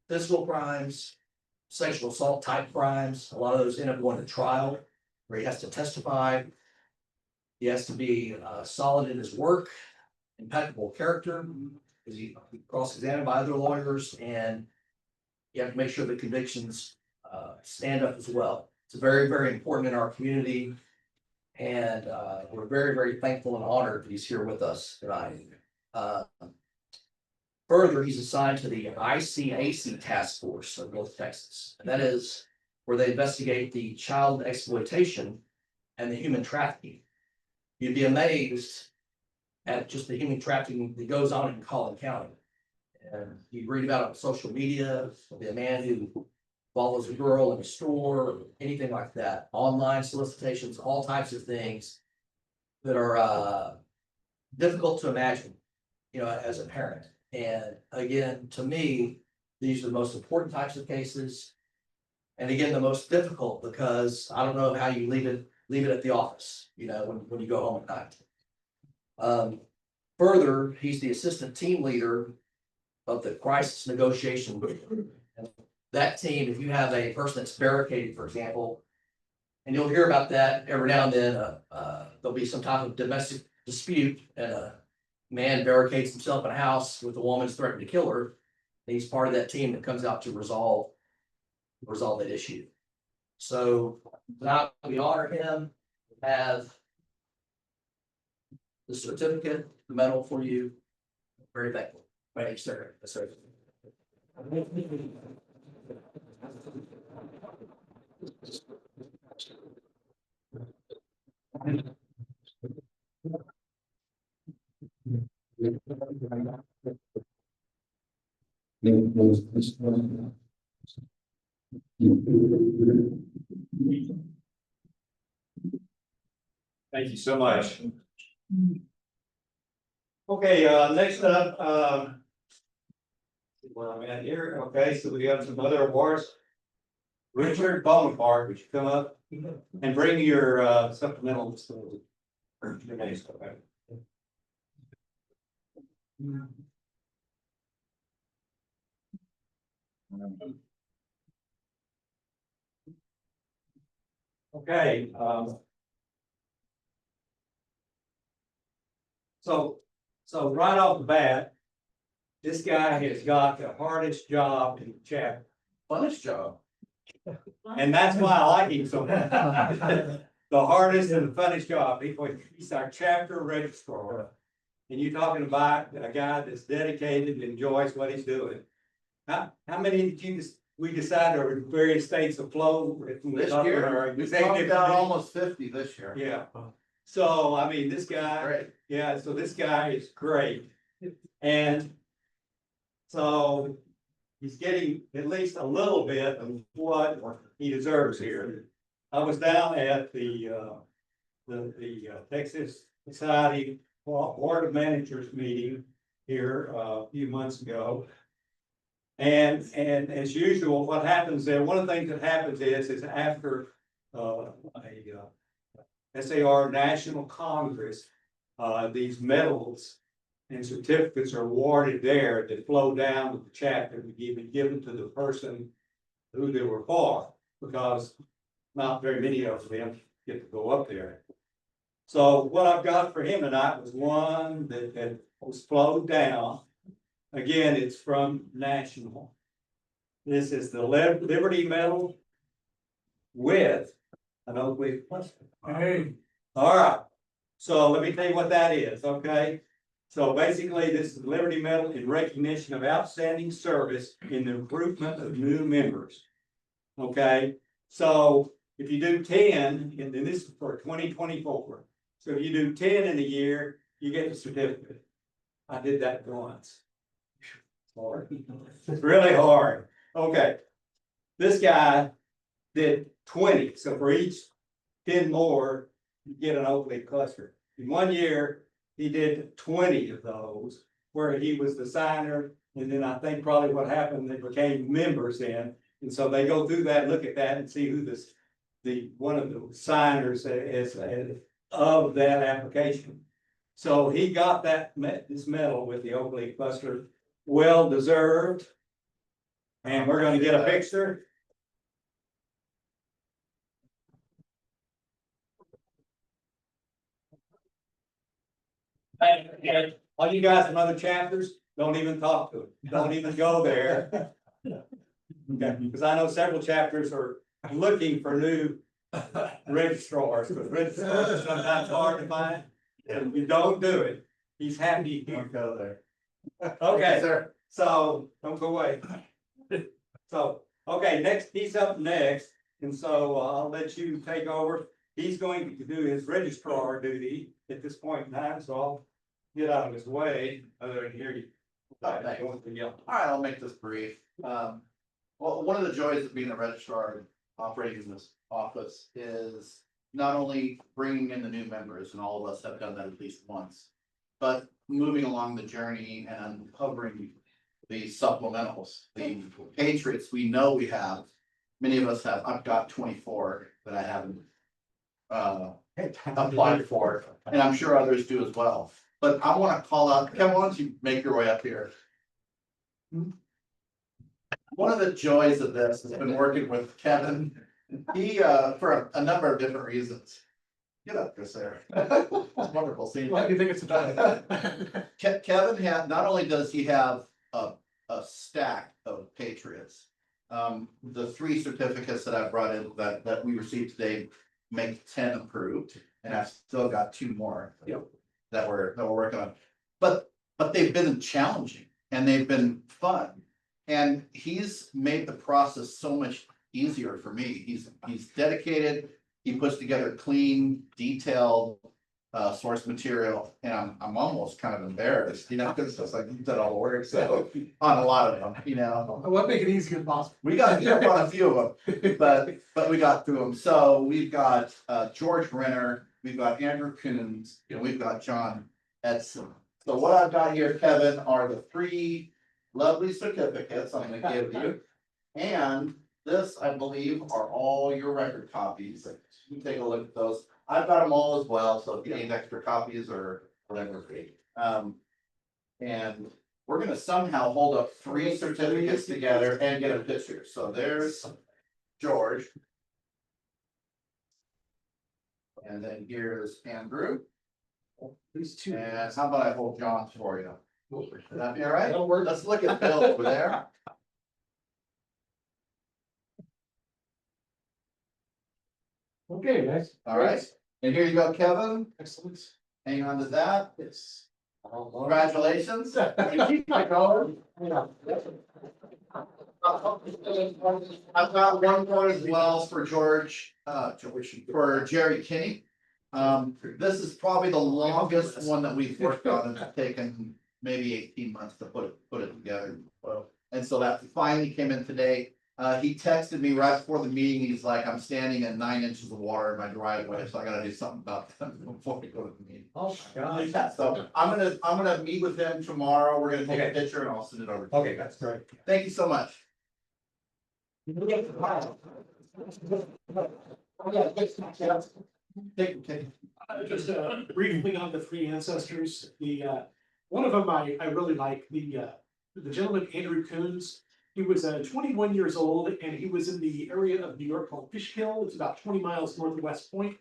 physical crimes, sexual assault type crimes. A lot of those end up going to trial where he has to testify. He has to be solid in his work, impeccable character, because he cross-examined by other lawyers, and you have to make sure the convictions stand up as well. It's very, very important in our community, and we're very, very thankful and honored that he's here with us tonight. Further, he's assigned to the ICAC task force of North Texas, and that is where they investigate the child exploitation and the human trafficking. You'd be amazed at just the human trafficking that goes on in Collin County. And you read about it on social media, there'll be a man who follows a girl in a store, or anything like that, online solicitations, all types of things that are difficult to imagine, you know, as a parent. And again, to me, these are the most important types of cases. And again, the most difficult, because I don't know how you leave it at the office, you know, when you go home at night. Further, he's the assistant team leader of the crisis negotiation group. And that team, if you have a person that's barricaded, for example, and you'll hear about that every now and then, there'll be some type of domestic dispute, and a man barricades himself in a house with a woman's threatening to kill her. And he's part of that team that comes out to resolve that issue. So tonight we honor him, have the certificate, the medal for you. Very thankful. Thank you, sir. Yes, sir. Thank you so much. Okay, next up, where I'm at here, okay, so we have some other awards. Richard Bonaparte, would you come up and bring your supplemental disclosure? Okay, so right off the bat, this guy has got the hardest job in the chapter. Funnest job. And that's why I like him so much. The hardest and the funnest job. He's our chapter registrar. And you're talking about a guy that's dedicated and enjoys what he's doing. How many did we decided are in various states afloat? This year, we talked about almost 50 this year. Yeah. So, I mean, this guy, Great. yeah, so this guy is great. And so he's getting at least a little bit of what he deserves here. I was down at the Texas Society Board of Managers meeting here a few months ago. And as usual, what happens there, one of the things that happens is after a SAR National Congress, these medals and certificates are awarded there that flow down to the chapter to be given to the person who they were for, because not very many of them get to go up there. So what I've got for him tonight was one that was flowed down. Again, it's from National. This is the Liberty Medal with an oblique cluster. Hey, All right, so let me tell you what that is, okay? So basically, this is the Liberty Medal in recognition of outstanding service in the recruitment of new members. Okay, so if you do 10, and then this is for 2024. So if you do 10 in a year, you get the certificate. I did that once. Hard. It's really hard. Okay. This guy did 20. So for each 10 more, you get an oblique cluster. In 1 year, he did 20 of those, where he was the signer. And then I think probably what happened, they became members then. And so they go through that, look at that, and see who one of the signers is of that application. So he got this medal with the oblique cluster, well deserved. And we're going to get a picture. And all you guys in other chapters, don't even talk to him. Don't even go there. Okay, because I know several chapters are looking for new registrars, because registrars are sometimes hard to find. And you don't do it. He's happy. Don't go there. Okay, sir. So don't go away. So, okay, he's up next. And so I'll let you take over. He's going to do his registrar duty at this point in time. So I'll get out of his way. Other than here. All right, I'll make this brief. Well, one of the joys of being a registrar operating in this office is not only bringing in the new members, and all of us have done that at least once, but moving along the journey and uncovering the supplementals, the patriots we know we have. Many of us have. I've got 24 that I haven't applied for, and I'm sure others do as well. But I want to call out, Kevin, why don't you make your way up here? One of the joys of this has been working with Kevin. He, for a number of different reasons. Get up, Chris, there. It's wonderful seeing you. Why do you think it's about? Kevin not only does he have a stack of patriots, the 3 certificates that I brought in that we received today make 10 approved, and I've still got 2 more that we're working on. But they've been challenging and they've been fun. And he's made the process so much easier for me. He's dedicated. He puts together clean, detailed source material, and I'm almost kind of embarrassed, because it's like you've done all the work. So on a lot of them, I want to make it easy as possible. we got to jump on a few of them, but we got through them. So we've got George Renner, we've got Andrew Coons, and we've got John Edson. So what I've got here, Kevin, are the 3 lovely certificates I'm going to give you, and this, I believe, are all your record copies. You take a look at those. I've got them all as well, so if you need extra copies or whatever. And we're gonna somehow hold up 3 certificates together and get a picture. So there's George. And then here's Andrew. These 2. And how about I hold John's for you? Would that be all right? Let's look at Bill over there. Okay, guys. All right, and here you go, Kevin. Excellent. Hang on to that. Yes. Congratulations. Keep my going. I've got one more as well for George, for Jerry Kinney. This is probably the longest one that we've worked on. It's taken maybe 18 months to put it together. And so that finally came in today. He texted me right before the meeting. He's like, I'm standing at 9 inches of water in my driveway, so I gotta do something about that before we go to the meeting. Oh, my Yeah, so I'm gonna meet with him tomorrow. We're gonna take a picture and I'll send it over. Okay, that's great. Thank you so much. Just briefly on the three ancestors, one of them I really like, the gentleman Andrew Coons. He was 21 years old and he was in the area of New York called Fishkill. It's about 20 miles north of West Point.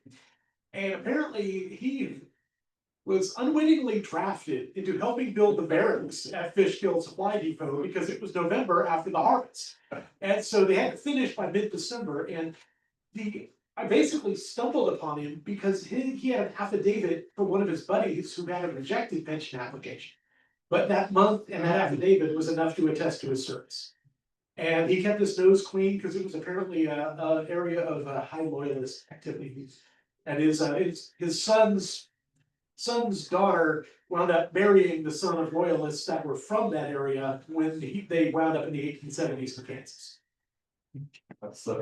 And apparently he was unwittingly drafted into helping build the barracks at Fishkill Supply Depot because it was November after the harvest. And so they had to finish by mid-December, and I basically stumbled upon him because he had an affidavit from one of his buddies who had a rejected pension application. But that month and that affidavit was enough to attest to his service. And he kept his nose clean because it was apparently an area of high loyalist activities. And his son's daughter wound up marrying the son of loyalists that were from that area when they wound up in the 1870s in Kansas. That's so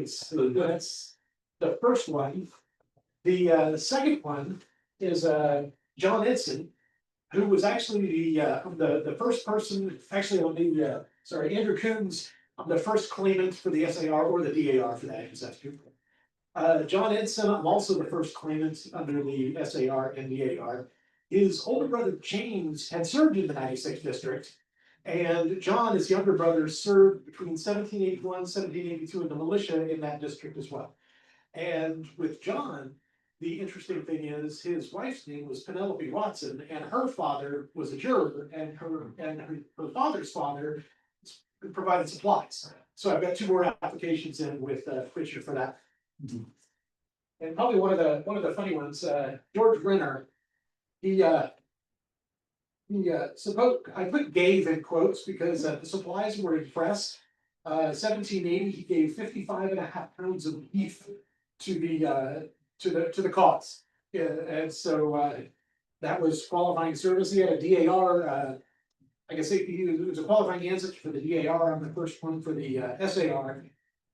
So that's the first one. The second one is John Edson, who was actually the first person, actually on the Andrew Coons, the first claimant for the SAR or the DAR for that ancestor. John Edson, I'm also the first claimant under the SAR and DAR. His older brother James had served in the 96th district, and John, his younger brother, served between 1781 and 1782 in the militia in that district as well. And with John, the interesting thing is his wife's name was Penelope Watson, and her father was a juror, and her father's father provided supplies. So I've got two more applications in with Fisher for that. And probably one of the funny ones, George Renner, I gave in quotes because the supplies were impressed. 1780, he gave 55.5 pounds of beef to the cause. Yeah, and so that was qualifying service. He had a DAR. I guess he was a qualifying ancestor for the DAR. I'm the first one for the SAR,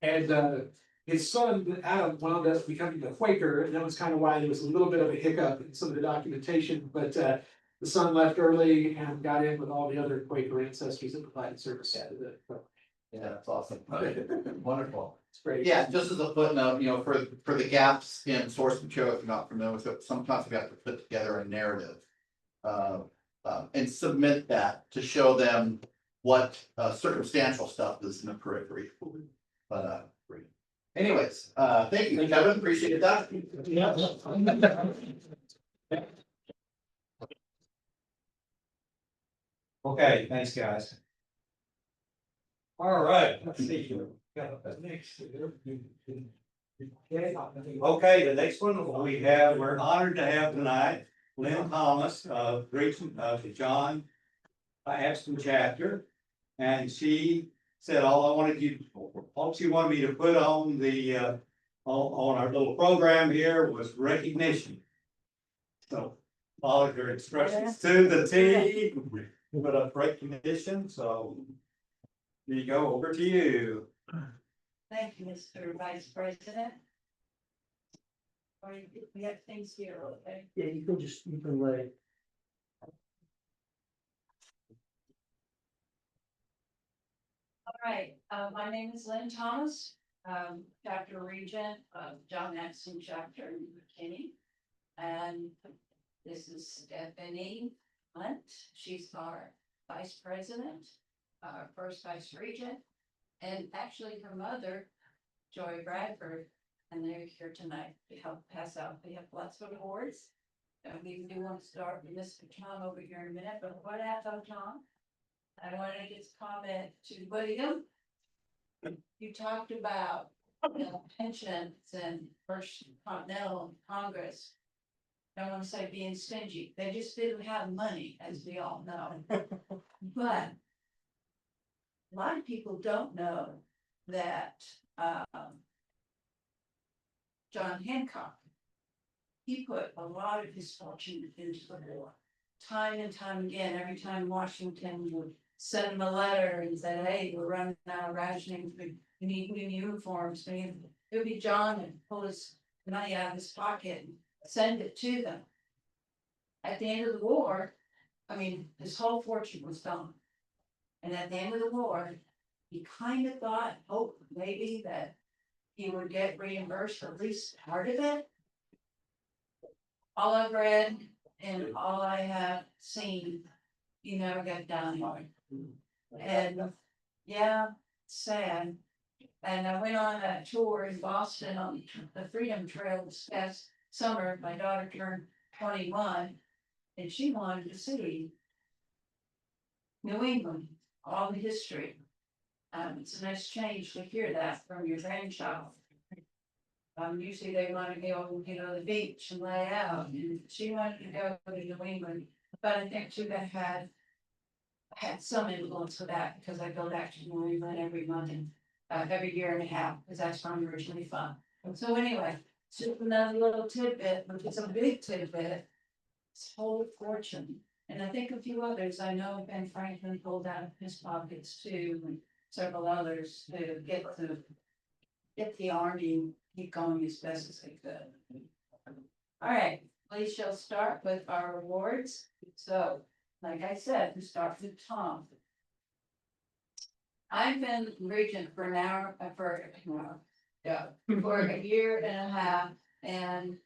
and his son Adam wound up becoming a Quaker, and that was kind of why there was a little bit of a hiccup in some of the documentation. But the son left early and got in with all the other Quaker ancestors that provided service to the. Yeah, that's awesome. Wonderful. It's great. Yeah, just as a footnote, for the gaps in source material, if you're not familiar with it, sometimes we have to put together a narrative. And submit that to show them what circumstantial stuff is in the periphery. But anyways, thank you, Kevin, appreciate that. Okay, thanks, guys. All right, let's see. Okay, the next one we're honored to have tonight, Lynn Thomas of the John Abston chapter. And she said, all she wanted me to put on on our little program here was recognition. So followed her instructions to the T, put up recognition, so here you go, over to you. Thank you, Mr. Vice President. Or we have things here, okay? Yeah, you can lay. All right, my name is Lynn Thomas, chapter regent of John Abston chapter in McKinney. And this is Stephanie Hunt. She's our vice president, our first vice regent. And actually her mother, Joy Bradford, and they're here tonight to help pass out. We have lots of awards. We do want to start with Mr. Tom over here in a minute, but what happened, Tom? I want to get a comment to William. You talked about pensions and First Continental Congress. I don't want to say being stingy. They just didn't have money, as we all know. But a lot of people don't know that John Hancock, he put a lot of his fortune into the war. Time and time again, every time Washington would sent him a letter and said, hey, we're running out of rationing, we need new uniforms, it would be John and pull his money out of his pocket and send it to them. At the end of the war, I mean, his whole fortune was gone. And at the end of the war, he kind of thought, hoped maybe that he would get reimbursed for at least part of it. All I've read and all I have seen, he never got done. And yeah, sad. And I went on a tour in Boston on the Freedom Trail this past summer. My daughter turned 21 and she wanted to see New England, all the history. It's a nice change to hear that from your grandchild. Usually they want to go, the beach and lay out, and she wanted to go to New England. But I think too that had some influence with that, because I go back to New England every month and every year and a half, because that's where I'm originally from. So anyway, it's just another little tidbit, but it's a big tidbit. It's whole fortune. And I think a few others, I know Ben Franklin pulled out of his pockets too, and several others to get the army, keep going as best as they could. All right, we shall start with our awards. So, like I said, we start with Tom. I've been regent for for a year and a half, and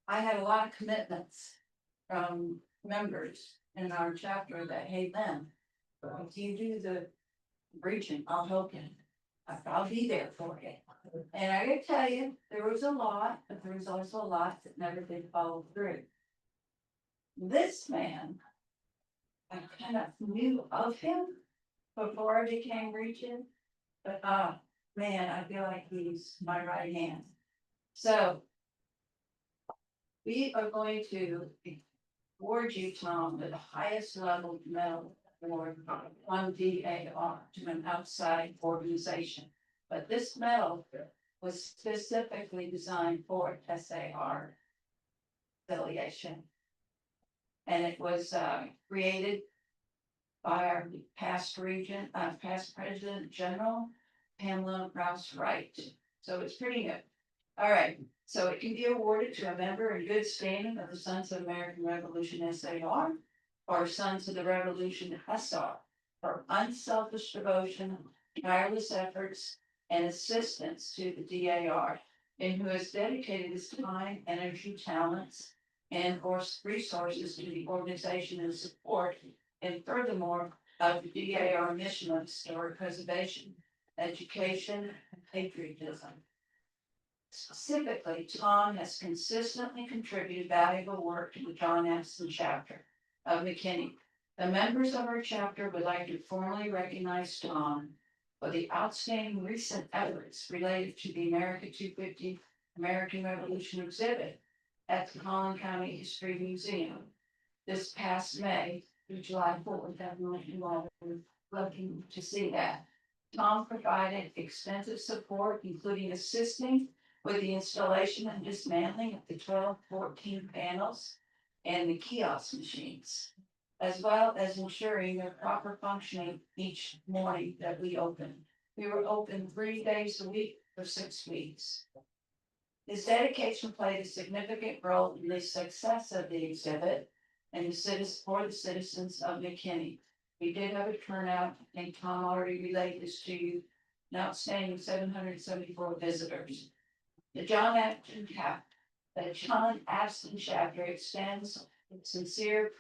I had a lot of commitments from members in our chapter that, hey, Lynn, if you do the regent, I'll help you. I'll be there for you. And I gotta tell you, there was a lot, but there was also a lot that never did follow through. This man, I kind of knew of him before I became regent, but man, I feel like he's my right hand. So we are going to award you, Tom, with the highest level medal award on DAR to an outside organization. But this medal was specifically designed for SAR affiliation. And it was created by our past President General, Pamela Rouse Wright. So it's pretty good. All right, so it can be awarded to a member in good standing of the Sons of American Revolution SAR or Sons of the Revolution SR for unselfish devotion, tireless efforts, and assistance to the DAR, and who has dedicated his time, energy, talents, and or resources to the organization and support, and furthermore, of the DAR mission of historic preservation, education, and patriotism. Specifically, Tom has consistently contributed valuable work to the John Abston chapter of McKinney. The members of our chapter would like to formally recognize Tom for the outstanding recent efforts related to the America 250 American Revolution exhibit at the Collin County History Museum this past May through July 4th. You all were lucky to see that. Tom provided extensive support, including assisting with the installation and dismantling of the 1214 panels and the kiosk machines, as well as ensuring their proper functioning each morning that we open. We were open 3 days a week for 6 weeks. His dedication played a significant role in the success of the exhibit and for the citizens of McKinney. We did have a turnout, and Tom already relayed this to you, an outstanding 774 visitors. The John Abston chapter extends sincere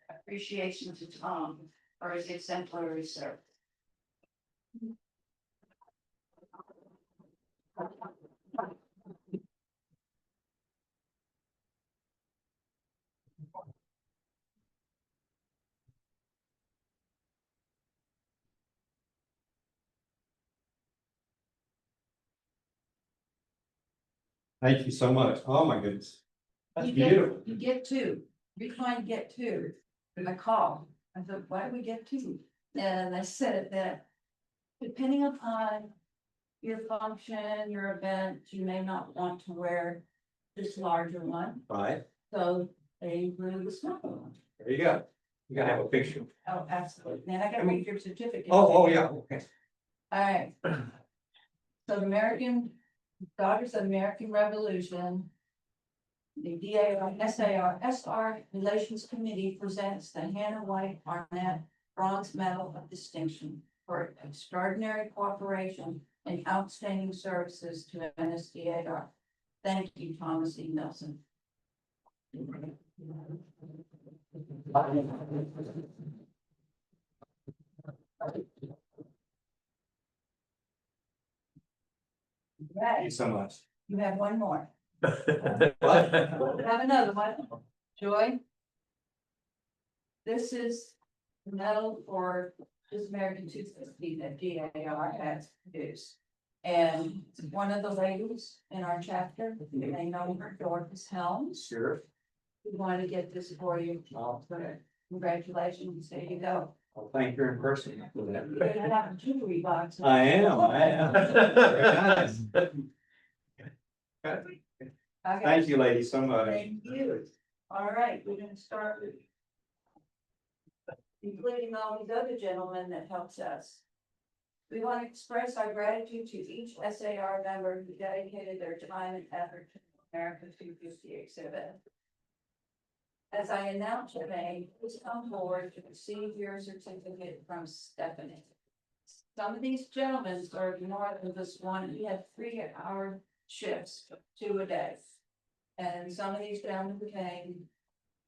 appreciation to Tom for his exemplary service. Thank you so much. Oh, my goodness. That's You beautiful. get two. You're trying to get two. And I called. I thought, why do we get two? And I said that depending upon your function, your event, you may not want to wear this larger one. Right, So they include the smaller one. there you go. You gotta have a picture. Oh, absolutely. Then I can read your certificate. Oh, yeah, okay. All right. So the Daughters of American Revolution. The SAR Relations Committee presents the Hannah White Arnett Bronze Medal of Distinction for extraordinary cooperation and outstanding services to NSDAR. Thank you, Thomas E. Nelson. Thank you so much. You have one more. What? Have another one. Joy. This is the medal for this American 250 that GAR has produced. And one of the ladies in our chapter, they know her, Dorcas Helms. Sure. We want to get this for you. Congratulations. There you go. I'll thank her in person for that. You're gonna have a jewelry box. I am. Okay. Thank you, ladies, so much. Thank you. All right, we're gonna start with including all these other gentlemen that helps us. We want to express our gratitude to each SAR member who dedicated their time and effort to the America 250 exhibit. As I announced today, please come forward to receive your certificate from Stephanie. Some of these gentlemen served more than just one. We had 3-hour shifts, 2 a day. And some of these gentlemen came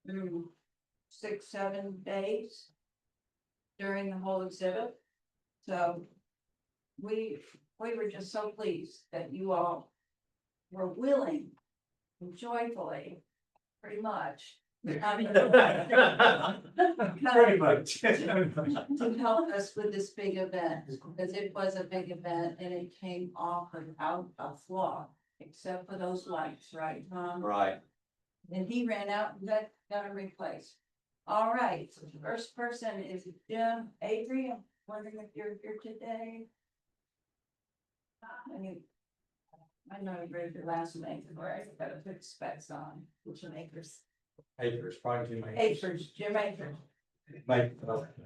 through 6-7 days during the whole exhibit. So we were just so pleased that you all were willing and joyfully, pretty much. Pretty much. To help us with this big event, because it was a big event and it came off without a flaw, except for those lights, right, Tom? Right. And he ran out and got a replace. All right, so the first person is Jim Avery. I'm wondering if you're here today. I know you read your last name, right? Got to put specs on, which makers. Acres, probably too many. Acres, Jim Acres. Mike,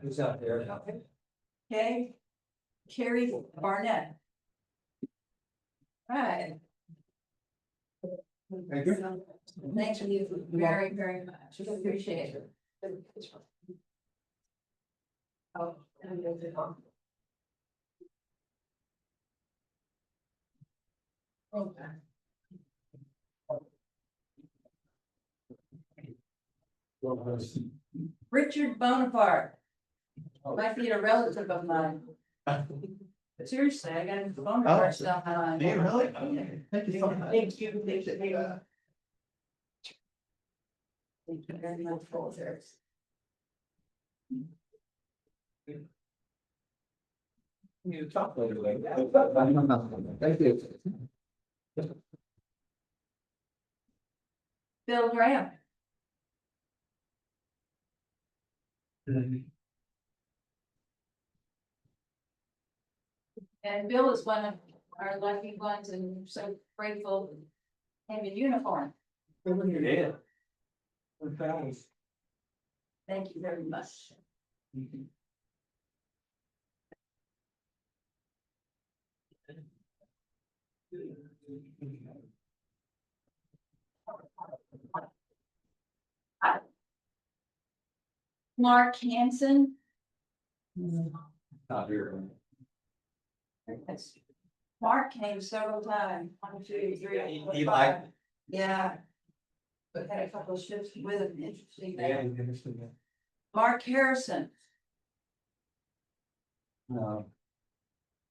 who's out there? Okay. Carrie Barnett. Right. Thank you. Thank you very, very much. We appreciate it. Oh. Okay. Richard Bonaparte. Might be a relative of mine. Seriously, I got his Bonaparte stuff on. Do you really? Thank you so much. Thank you. Thank you. Thank you very much for this. You talk later. Thank you. Bill Graham. And Bill is one of our lucky ones and we're so grateful to have a uniform. Yeah. Thank you very much. Mark Hansen. Not here. Mark came several times, 1, 2, 3. He liked it. Yeah. But had a couple of shifts with him, interesting. Yeah, interesting. Mark Harrison, No.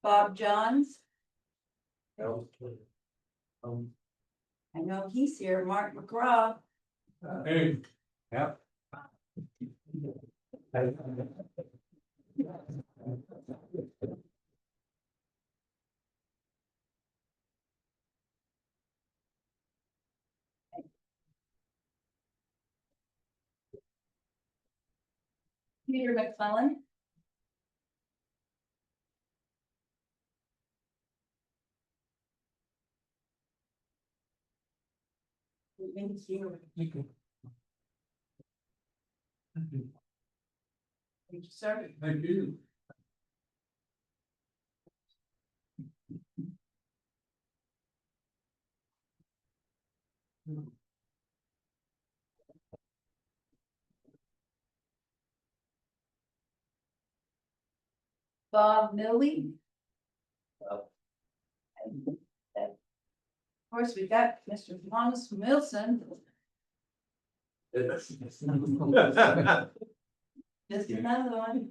Bob Johns, No. I know he's here, Mark McGraw, Hey, Yep. Peter McClellan. Thank you. Thank you, sir. Thank you. Bob Millie. Of course, we got Mr. Thomas Wilson. Just another one.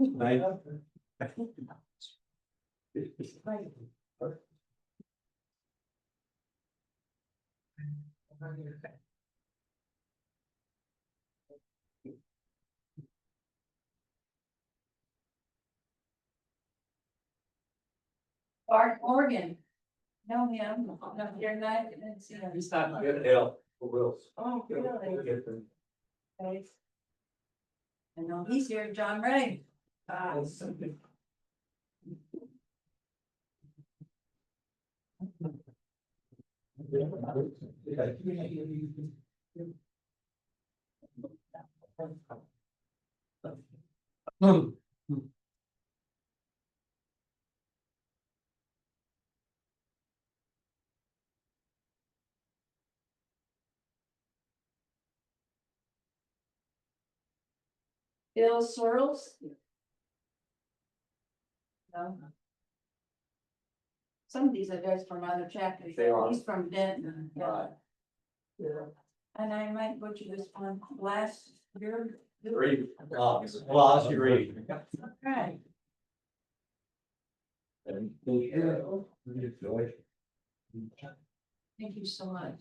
Bart Morgan. Know him, no, you're not, I didn't see him. He's not good at hell. Oh, really? Okay. I know he's here, John Ray. Bill Sorrells. No. Some of these are guys from other chapters. They are. He's from Denton. Right. Yeah. And I might butcher this one last year. Read. Lost, you read. Okay. Thank you so much.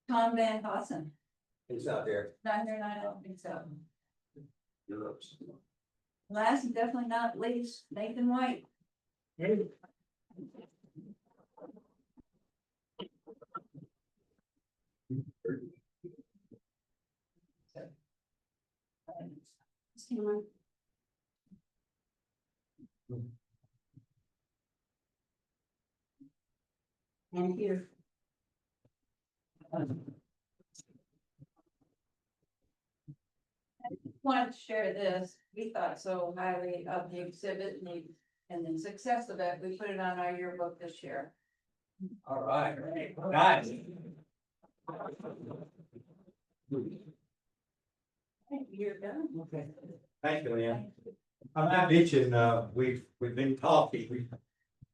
Tom Van Hossen. He's out there. Not here, I don't think so. Last and definitely not least, Nathan White. And here. Wanted to share this, we thought so highly of the exhibit and the success of it, we put it on our yearbook this year. All right. Nice. You're done. Okay. Thank you, Lynn. I mentioned, we've been talking,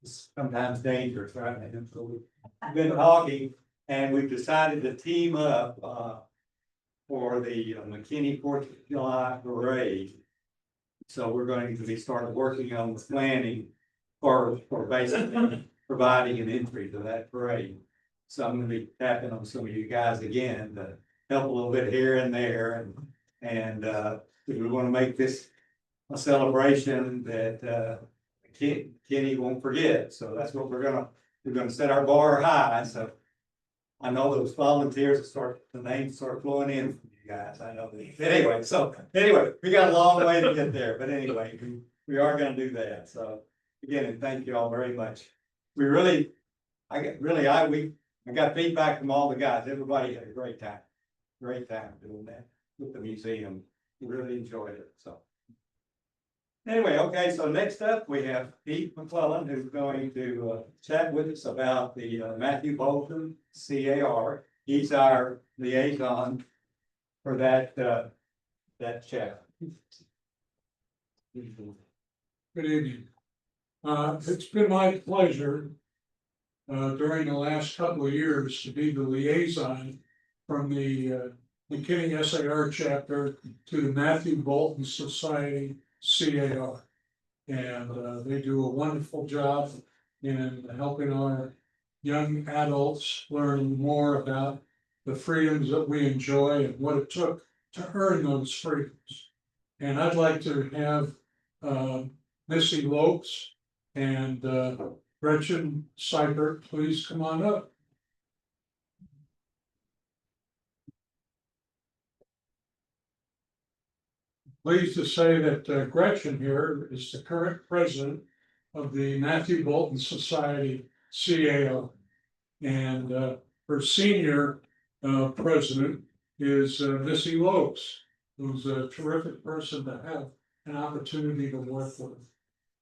it's sometimes dangerous, right? And so we've been talking and we've decided to team up, for the McKinney 4th of July parade. So we're going to be started working on the planning for basically providing an entry to that parade. So I'm gonna be tapping on some of you guys again to help a little bit here and there, and we want to make this a celebration that Kenny won't forget. So that's what we're gonna set our bar high. So I know those volunteers the names start flowing in from you guys. I know that. Anyway, we got a long way to get there, but anyway, we are gonna do that. So again, and thank you all very much. I got feedback from all the guys. Everybody had a great time doing that with the museum. We really enjoyed it, so. Anyway, okay, so next up, we have Pete McClellan, who's going to chat with us about the Matthew Bolton CAR. He's our liaison for that chapter. Good evening. It's been my pleasure during the last couple of years to be the liaison from the McKinney SAR chapter to the Matthew Bolton Society CAR. And they do a wonderful job in helping our young adults learn more about the freedoms that we enjoy and what it took to earn those freedoms. And I'd like to have Missy Lopes and Gretchen Seibert, please come on up. pleased to say that Gretchen here is the current president of the Matthew Bolton Society CAO. And her senior president is Missy Lopes, who's a terrific person to have an opportunity to work with.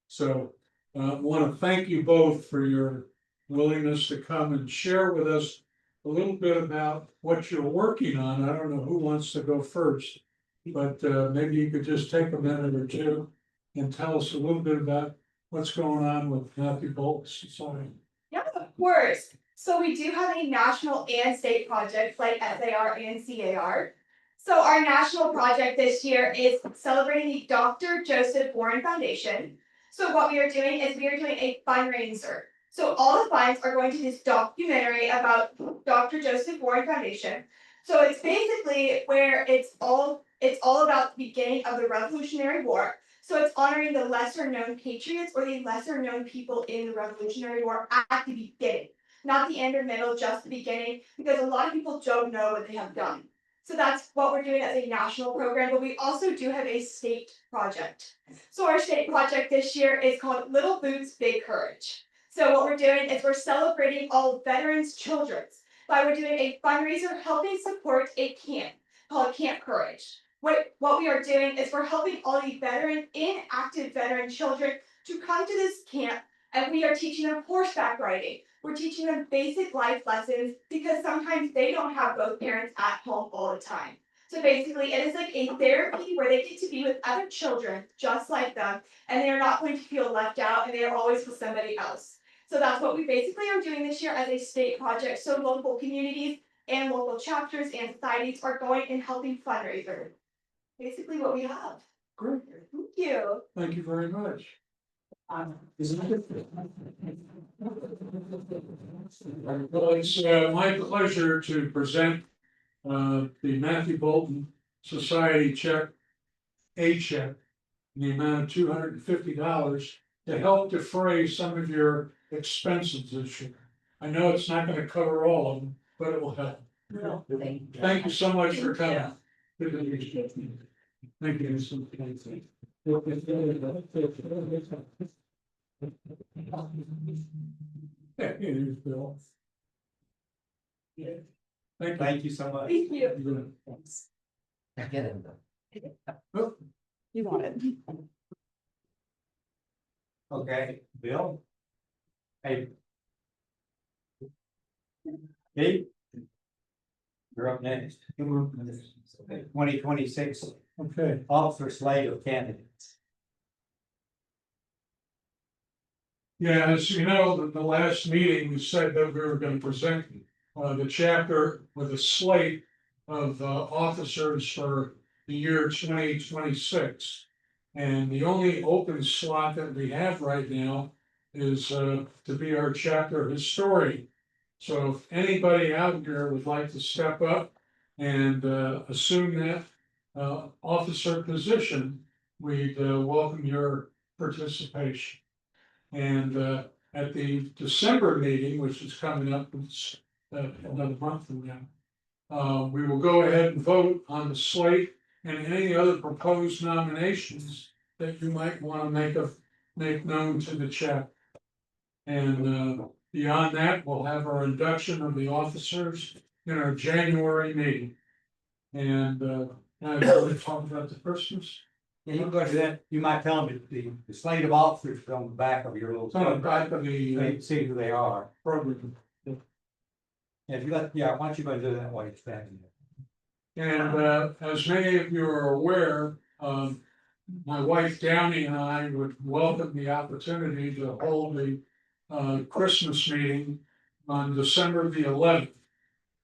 So I want to thank you both for your willingness to come and share with us a little bit about what you're working on. I don't know who wants to go first, but maybe you could just take a minute or two and tell us a little bit about what's going on with Matthew Bolton Society. Yeah, of course. So we do have a national and state project like SAR and CAR. So our national project this year is celebrating the Dr. Joseph Warren Foundation. So what we are doing is we are doing a fundraiser. So all the funds are going to this documentary about Dr. Joseph Warren Foundation. So it's basically where it's all about the beginning of the Revolutionary War. So it's honoring the lesser known patriots or the lesser known people in the Revolutionary War at the beginning. Not the end or middle, just the beginning, because a lot of people don't know what they have done. So that's what we're doing as a national program, but we also do have a state project. So our state project this year is called Little Boots, Big Courage. So what we're doing is we're celebrating all veterans' children by we're doing a fundraiser helping support a camp called Camp Courage. What we are doing is we're helping all the inactive veteran children to come to this camp, and we are teaching them horseback riding. We're teaching them basic life lessons because sometimes they don't have both parents at home all the time. So basically it is like a therapy where they get to be with other children just like them, and they are not going to feel left out, and they are always with somebody else. So that's what we basically are doing this year as a state project. So local communities and local chapters and societies are going and helping fundraisers. Basically what we have. Great. Thank you. Thank you very much. Well, it's my pleasure to present the Matthew Bolton Society check in the amount of $250 to help defray some of your expenses this year. I know it's not going to cover all of them, but it will help. Thank you so much for coming. Good to meet you. Thank you. Yeah, here's Bill. Yeah. Thank you so much. Thank you. Get it. You want it. Okay, Bill? Hey. Pete? You're up next. 2026 Okay. officer slate of candidates. Yeah, as you know, the last meeting, we said that we were going to present the chapter with a slate of officers for the year 2026. And the only open slot that we have right now is to be our chapter historian. So if anybody out there would like to step up and assume that officer position, we'd welcome your participation. And at the December meeting, which is coming up another month from now, we will go ahead and vote on the slate and any other proposed nominations that you might want to make known to the chapter. And beyond that, we'll have our induction of the officers in our January meeting. And now you want to talk about the Christmas? Yeah, you can go to that, you might tell them the slate of officers on the back of your little. It's on the back of the See who they are. program. If you got, yeah, why don't you go do that while you're standing there? And as many of you are aware, my wife Downey and I would welcome the opportunity to hold a Christmas meeting on December the 11th.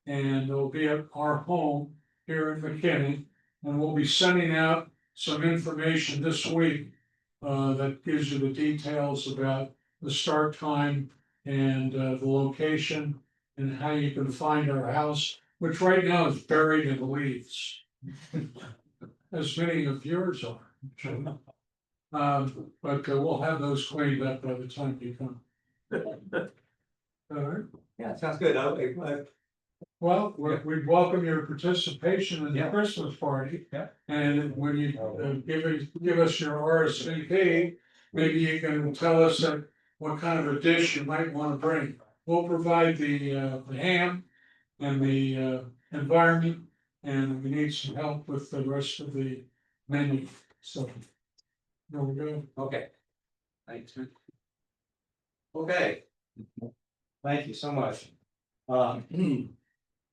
And it'll be at our home here in McKinney, and we'll be sending out some information this week that gives you the details about the start time and the location and how you can find our house, which right now is buried in leaves, as many of yours are. But we'll have those cleaned up by the time you come. All right. Yeah, sounds good. Well, we welcome your participation in the Yeah. Christmas party. Yeah. And when you give us your RSVP, maybe you can tell us what kind of a dish you might want to bring. We'll provide the ham and the environment, and we need some help with the rest of the menu, so. There we go. Okay. Thanks. Okay. Thank you so much.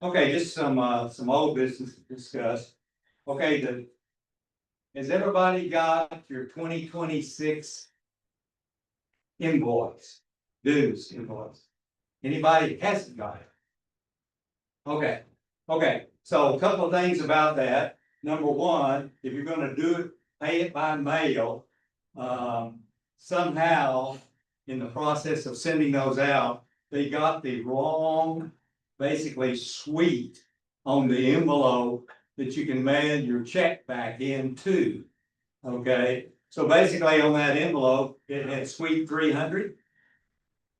Okay, just some old business to discuss. Okay, has everybody got your 2026 invoice, dues invoice? Anybody hasn't got it? Okay, so a couple of things about that. Number one, if you're gonna do it, pay it by mail. Somehow, in the process of sending those out, they got the wrong, basically suite on the envelope that you can mail your check back into. Okay, so basically on that envelope, it had suite 300.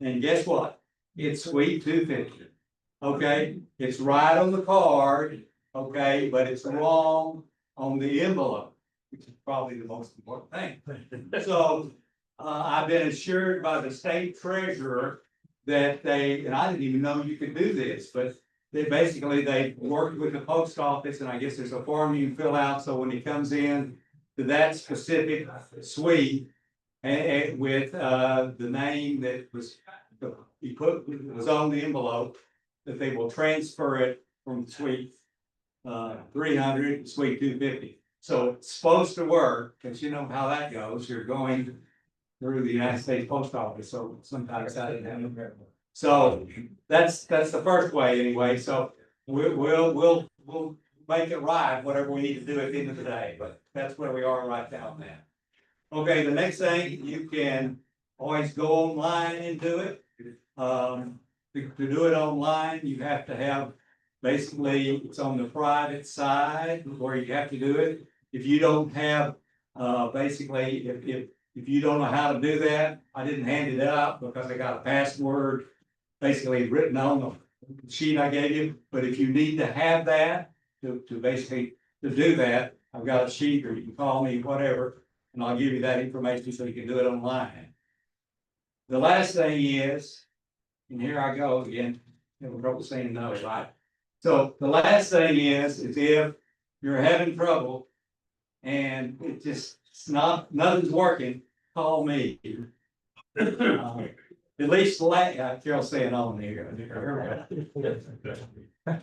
And guess what? It's suite 250. Okay, it's right on the card, okay, but it's wrong on the envelope, which is probably the most important thing. So I've been assured by the state treasurer that and I didn't even know you could do this, but they worked with the post office, and I guess there's a form you can fill out, so when he comes in to that specific suite and with the name that was was on the envelope, that they will transfer it from suite 300 to suite 250. So it's supposed to work, because you know how that goes. You're going through the United States Post Office, so sometimes that didn't happen. So that's the first way anyway. So we'll make it right, whatever we need to do at the end of the day. But that's where we are right now, man. Okay, the next thing, you can always go online and do it. To do it online, you have to have, basically, it's on the private side where you have to do it. If you don't have, basically, if you don't know how to do that, I didn't hand it out because I got a password basically written on the sheet I gave you. But if you need to have that to basically to do that, I've got a sheet, or you can call me, whatever, and I'll give you that information so you can do it online. The last thing is, and here I go again, having trouble saying no, right? So the last thing is if you're having trouble and nothing's working, call me. At least Carol's saying on here.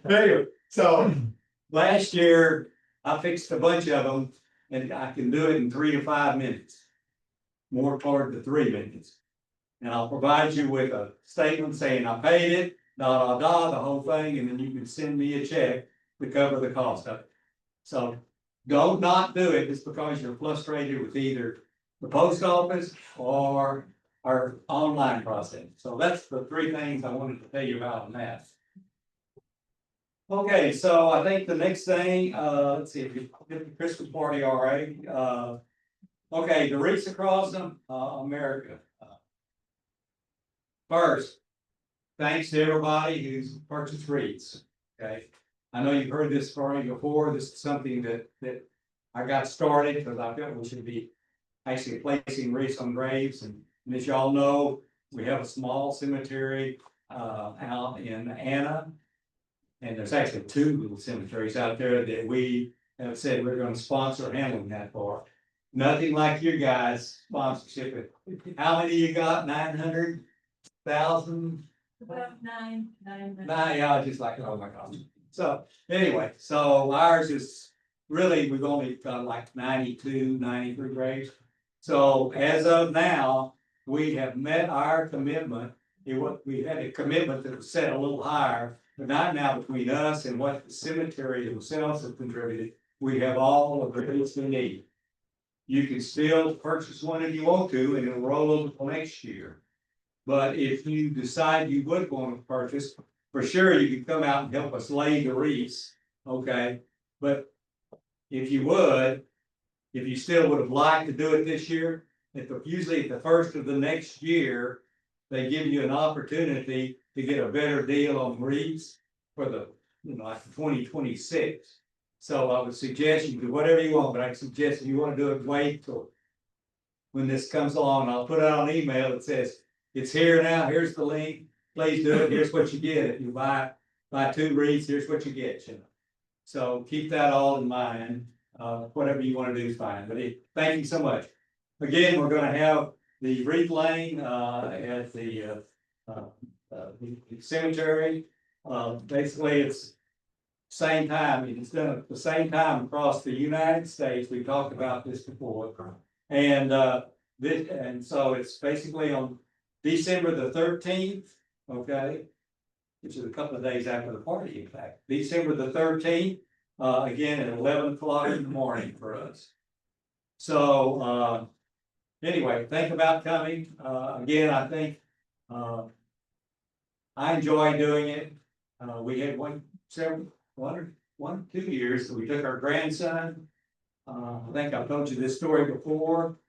Anyway, so last year I fixed a bunch of them, and I can do it in 3 to 5 minutes. More toward the 3 minutes. And I'll provide you with a statement saying I paid it, the whole thing, and then you can send me a check to cover the cost of it. So don't not do it just because you're frustrated with either the post office or our online process. So that's the 3 things I wanted to tell you about on that. Okay, so I think the next thing, let's see if you get the Christmas party all right. Okay, the Wreaths Across America. First, thanks to everybody who's purchased wreaths. Okay, I know you've heard this story before. This is something that I got started because I felt we should be actually placing wreaths on graves. And as y'all know, we have a small cemetery out in Anna. And there's actually 2 little cemeteries out there that we have said we're going to sponsor handling that for. Nothing like your guys' sponsorship. How many you got? 900,000? About nine. Yeah, just like, oh my God. So anyway, so ours is really, we've only got like 92, 93 graves. So as of now, we have met our commitment. We had a commitment that was set a little higher, but not now between us and what the cemetery themselves have contributed. We have all of the wreaths we need. You can still purchase one if you want to, and it'll roll over till next year. But if you decide you would want to purchase, for sure you can come out and help us lay the wreaths, okay? But if you still would have liked to do it this year, usually at the first of the next year, they give you an opportunity to get a better deal on wreaths for the like 2026. So I would suggest you do whatever you want, but I suggest if you want to do it, wait till when this comes along. I'll put out an email that says, it's here now, here's the link, please do it, here's what you get. If you buy 2 wreaths, here's what you get, you know. So keep that all in mind, whatever you want to do is fine, but thank you so much. Again, we're gonna have the wreath laying, at the cemetery. Basically, it's same time, it's done at the same time across the United States. We talked about this before. And so it's basically on December the 13th, okay? Which is a couple of days after the party, in fact. December the 13th, again at 11 o'clock in the morning for us. So anyway, think about coming. Again, I think I enjoy doing it. We had 2 years that we took our grandson. I think I've told you this story before,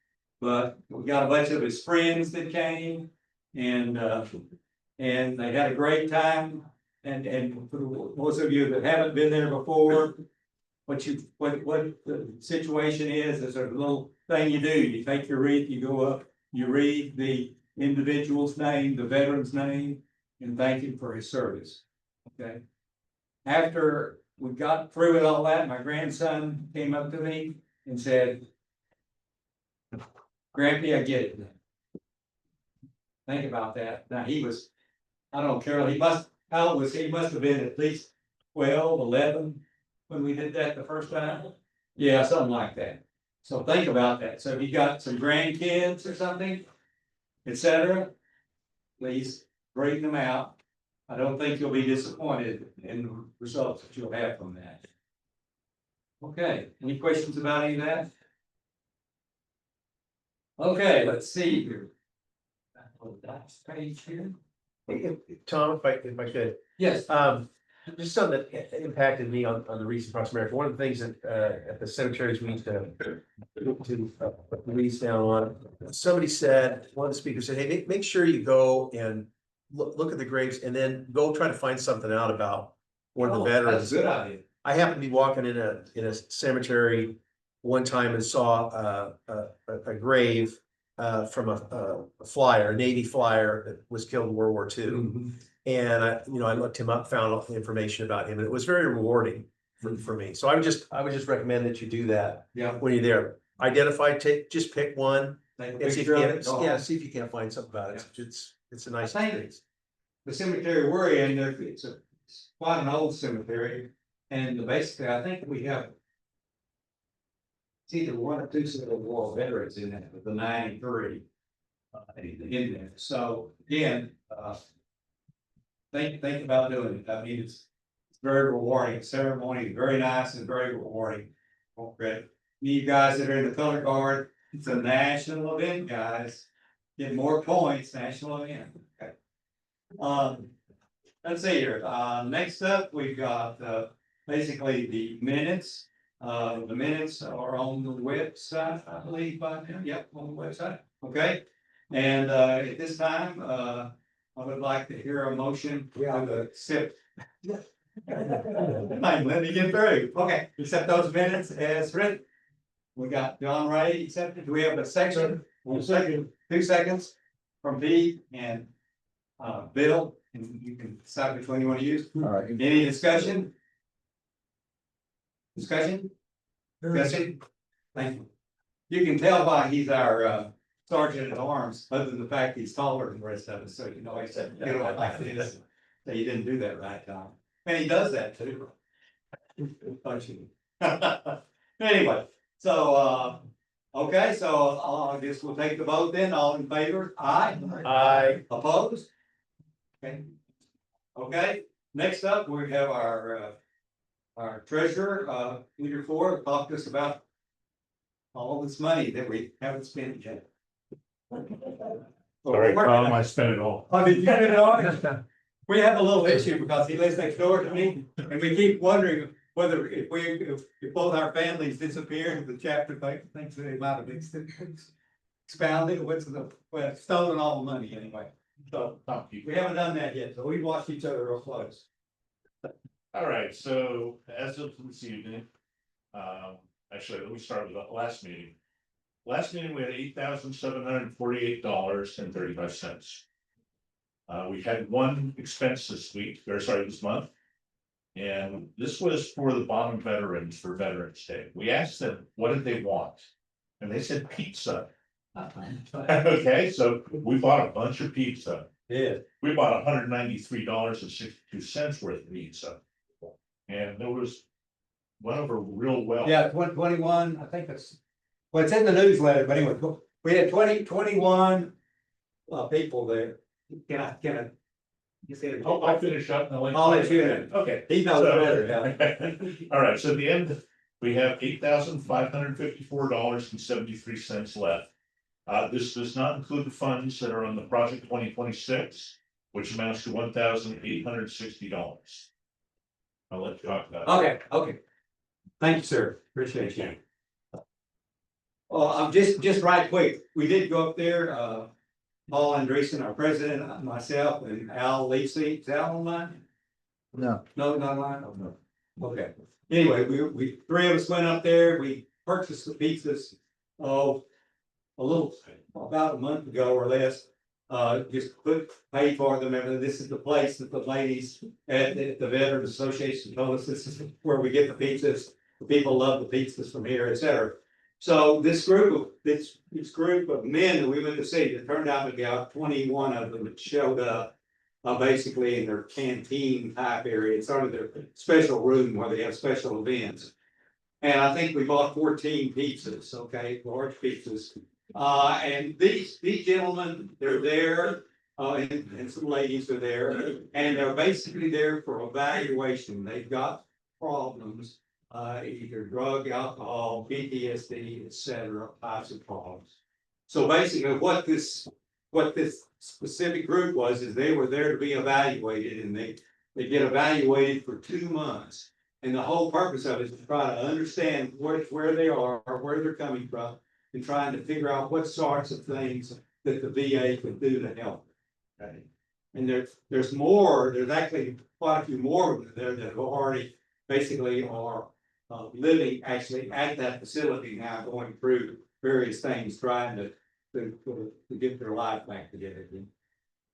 but we got a bunch of his friends that came, and they had a great time. And for those of you that haven't been there before, what the situation is there's a little thing you do. You take your wreath, you go up, you read the individual's name, the veteran's name, and thank him for his service. Okay. After we got through with all that, my grandson came up to me and said, "Grampy, I get it now." Think about that. Now he was, I don't know, Carol, how old was he? He must have been at least 12, 11 when we did that the first time. Yeah, something like that. So think about that. So if you got some grandkids or something, etc., please bring them out. I don't think you'll be disappointed in the results that you'll have from that. Okay, any questions about any of that? Okay, let's see here. Last page here. Tom, if I could, Yes. just something that impacted me on the recent Cross America. One of the things that at the cemeteries we used to put the wreaths down on. Somebody said, one of the speakers said, "Hey, make sure you go and look at the graves and then go try to find something out about one of the veterans." That's a good idea. I happened to be walking in a cemetery one time and saw a grave from a flyer, a Navy flyer that was killed in World War II. Mm-hmm. And I looked him up, found out information about him, and it was very rewarding for me. So I would just recommend that you do that. Yeah. When you're there. Identify, just pick one. Take a And see if picture you of can, it, go yeah, home. see if you can't find something about it. It's a nice I think experience. The cemetery we're in, it's quite an old cemetery, and basically, I think we have it's either 1 or 2 Civil War veterans in there, with the 93 in there. So again, think about doing it. I mean, it's very rewarding. Ceremony, very nice and very rewarding. Okay, you guys that are in the color guard, it's a national event, guys. Get more points, national event. Okay. Let's see here. Next up, we've got basically the minutes. The minutes are on the website, I believe, by now. Yep, on the website. Okay. And at this time, I would like to hear a motion to accept. Let me get through. Okay, accept those minutes as written. We got John Ray accepted. Do we have a second? 1 second. 2 seconds from Pete and Bill. And you can decide which one you want to use. All right. Any discussion? Discussion? Discussion? Thank you. You can tell why he's our sergeant at arms, other than the fact he's taller than the rest of us. So you know, he said, you know, like this. So you didn't do that right, Tom. And he does that too. Anyway, so okay, so I guess we'll take the vote then. All in favor? Aye. Aye. Opposed? Okay. Okay, next up, we have our treasurer, Peter Ford, talk to us about all this money that we haven't spent yet. Sorry, Tom, I spent it all. I mean, you spent it all? We have a little issue because he lives next door to me, and we keep wondering whether if both our families disappear, the chapter thinks they might have expounded, stolen all the money anyway. So we haven't done that yet, so we watched each other real close. All right, so as of this evening, actually, let me start with the last meeting. Last meeting, we had $8,748.35. We had one expense this week, or sorry, this month. And this was for the bottom veterans for Veterans Day. We asked them, what did they want? And they said pizza. Okay, so we bought a bunch of pizza. Yeah. We bought $193.62 worth of pizza. And there was went over real well. Yeah, 21, I think it's, well, it's in the newsletter, but anyway, we had 21 people there. Can I? You said. I'll finish up. And I'll let you in. Okay. He knows better, yeah. All right, so at the end, we have $8,554.73 left. This does not include the funds that are on the project 2026, which amounts to $1,860. I'll let you talk about it. Okay. Thank you, sir. Appreciate you. I'm just right quick. We did go up there, Paul Andreessen, our president, myself, and Al Lacey. Is Al online? No. No, not online? Oh, no. Okay. Anyway, we three of us went up there. We purchased the pizzas, about a month ago or less. Just paid for them. And this is the place that the ladies at the Veterans Association told us this is where we get the pizzas. The people love the pizzas from here, etc. So this group of men that we went to see, it turned out to be about 21 of them that showed up. Basically in their canteen type area, it's sort of their special room where they have special events. And I think we bought 14 pizzas, okay, large pizzas. And these gentlemen, they're there, and some ladies are there, and they're basically there for evaluation. They've got problems, either drug, alcohol, PTSD, etc., types of problems. So basically what this specific group was, is they were there to be evaluated, and they get evaluated for 2 months. And the whole purpose of it is to try to understand where they are, where they're coming from, and trying to figure out what sorts of things that the VA could do to help. Okay. And there's actually quite a few more there that already basically are living actually at that facility now, going through various things, trying to get their life back together.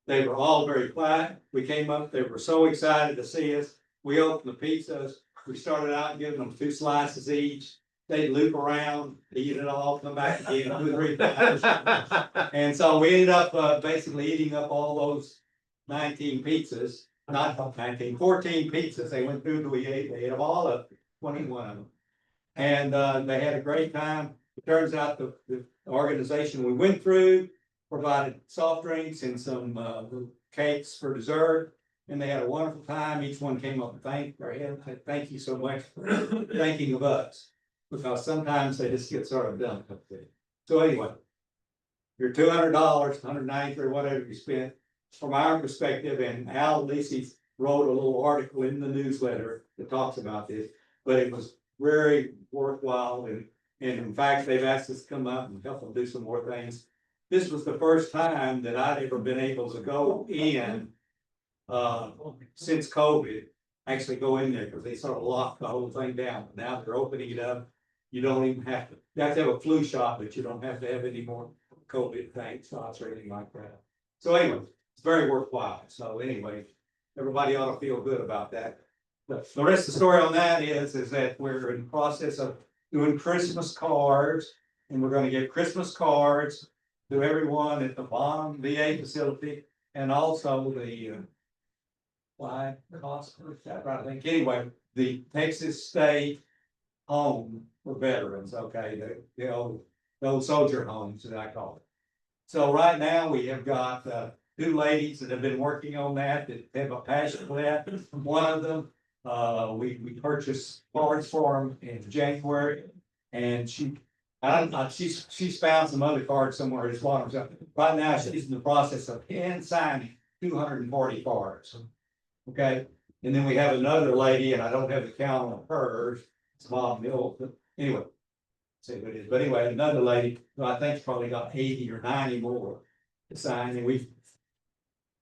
They were all very quiet. We came up, they were so excited to see us. We opened the pizzas. We started out giving them 2 slices each. They'd loop around, eat it all, come back again, 2 or 3 times. And so we ended up basically eating up all those 19 pizzas, not 19, 14 pizzas. They went through, they ate them all up, 21 of them. And they had a great time. It turns out the organization we went through provided soft drinks and some cakes for dessert. And they had a wonderful time. Each one came up and thanked thank you so much for thanking of us. Because sometimes they just get sort of done up there. So anyway, your $200, $190 or whatever you spent, from our perspective, and Al Lacey wrote a little article in the newsletter that talks about this, but it was very worthwhile. And in fact, they've asked us to come up and help them do some more things. This was the first time that I'd ever been able to go in since COVID, actually go in there, because they sort of locked the whole thing down. Now they're opening it up. You don't even have to, you have to have a flu shot, but you don't have to have any more COVID shots or anything like that. So anyway, it's very worthwhile. So anyway, everybody ought to feel good about that. But the rest of the story on that is that we're in the process of doing Christmas cards, and we're going to give Christmas cards to everyone at the bottom VA facility, and also the I think anyway, the Texas State home for veterans, okay, the old soldier homes that I call it. So right now we have got 2 ladies that have been working on that have a passion for that. One of them, we purchased cards for them in January, and she's found some other cards somewhere as well. So right now she's in the process of hand signing 240 cards. Okay, and then we have another lady, and I don't have the count on hers. It's Bob Mill, but anyway, see who it is. But anyway, another lady who I think's probably got 80 or 90 more to sign, and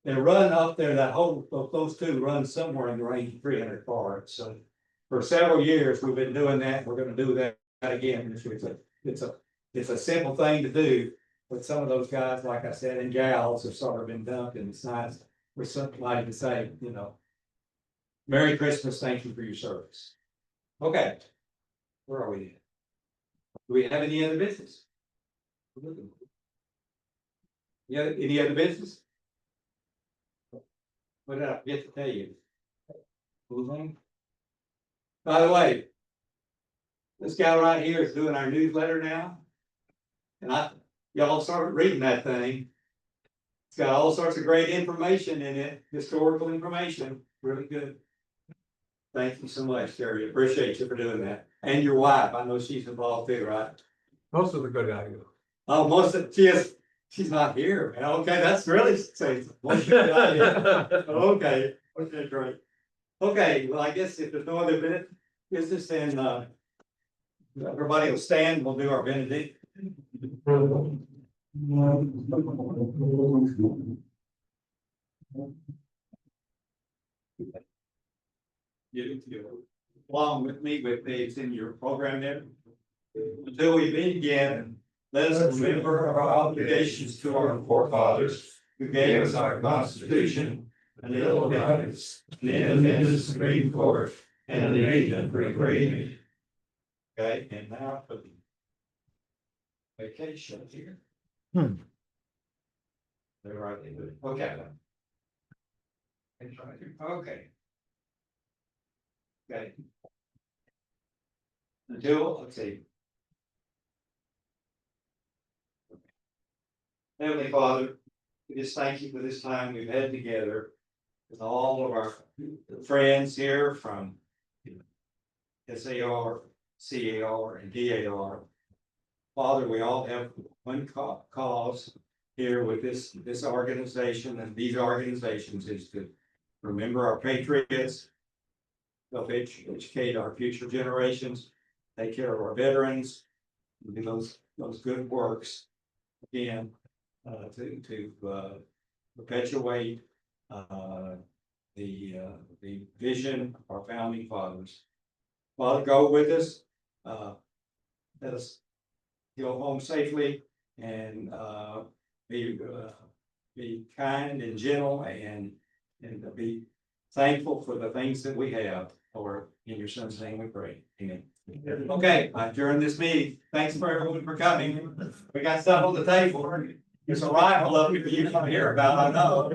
they run up there, that whole, those two run somewhere in the range of 300 cars, so. For several years, we've been doing that, we're gonna do that again, it's a simple thing to do. But some of those guys, like I said, and gals have sort of been dumped, and it's nice for somebody to say, you know. Merry Christmas, thank you for your service. Okay. Where are we? Do we have any other business? Yeah, any other business? What did I forget to tell you? Move on. By the way, this guy right here is doing our newsletter now. And y'all started reading that thing. It's got all sorts of great information in it, historical information, really good. Thank you so much, Terry. Appreciate you for doing that. And your wife, I know she's involved too, right? Most of the good guys. Oh, she's not here, man. Okay, that's really saying. Okay, great. Okay, well, I guess if there's no other business, then everybody will stand, we'll do our benediction. You along with me, it's in your program there. Until we begin, let us remember our obligations to our forefathers who gave us our Constitution and the Bill of Rights, and the independent Supreme Court, and the nation for freedom. Okay, and now for the vacation here. They're right, okay. Okay. Okay. Let's see. Heavenly Father, we just thank you for this time we've had together with all of our friends here from SAR, CAR, and DAR. Father, we all have one cause here with this organization and these organizations is to remember our patriots, help educate our future generations, take care of our veterans, do those good works again, to perpetuate the vision of our founding fathers. Father, go with us. Let us go home safely and be kind and gentle and be thankful for the things that we have. Or in your son's name we pray. Amen. Okay, I adjourn this meeting. Thanks for everyone for coming. We got stuff on the table. There's a rival up here you come here about, I know.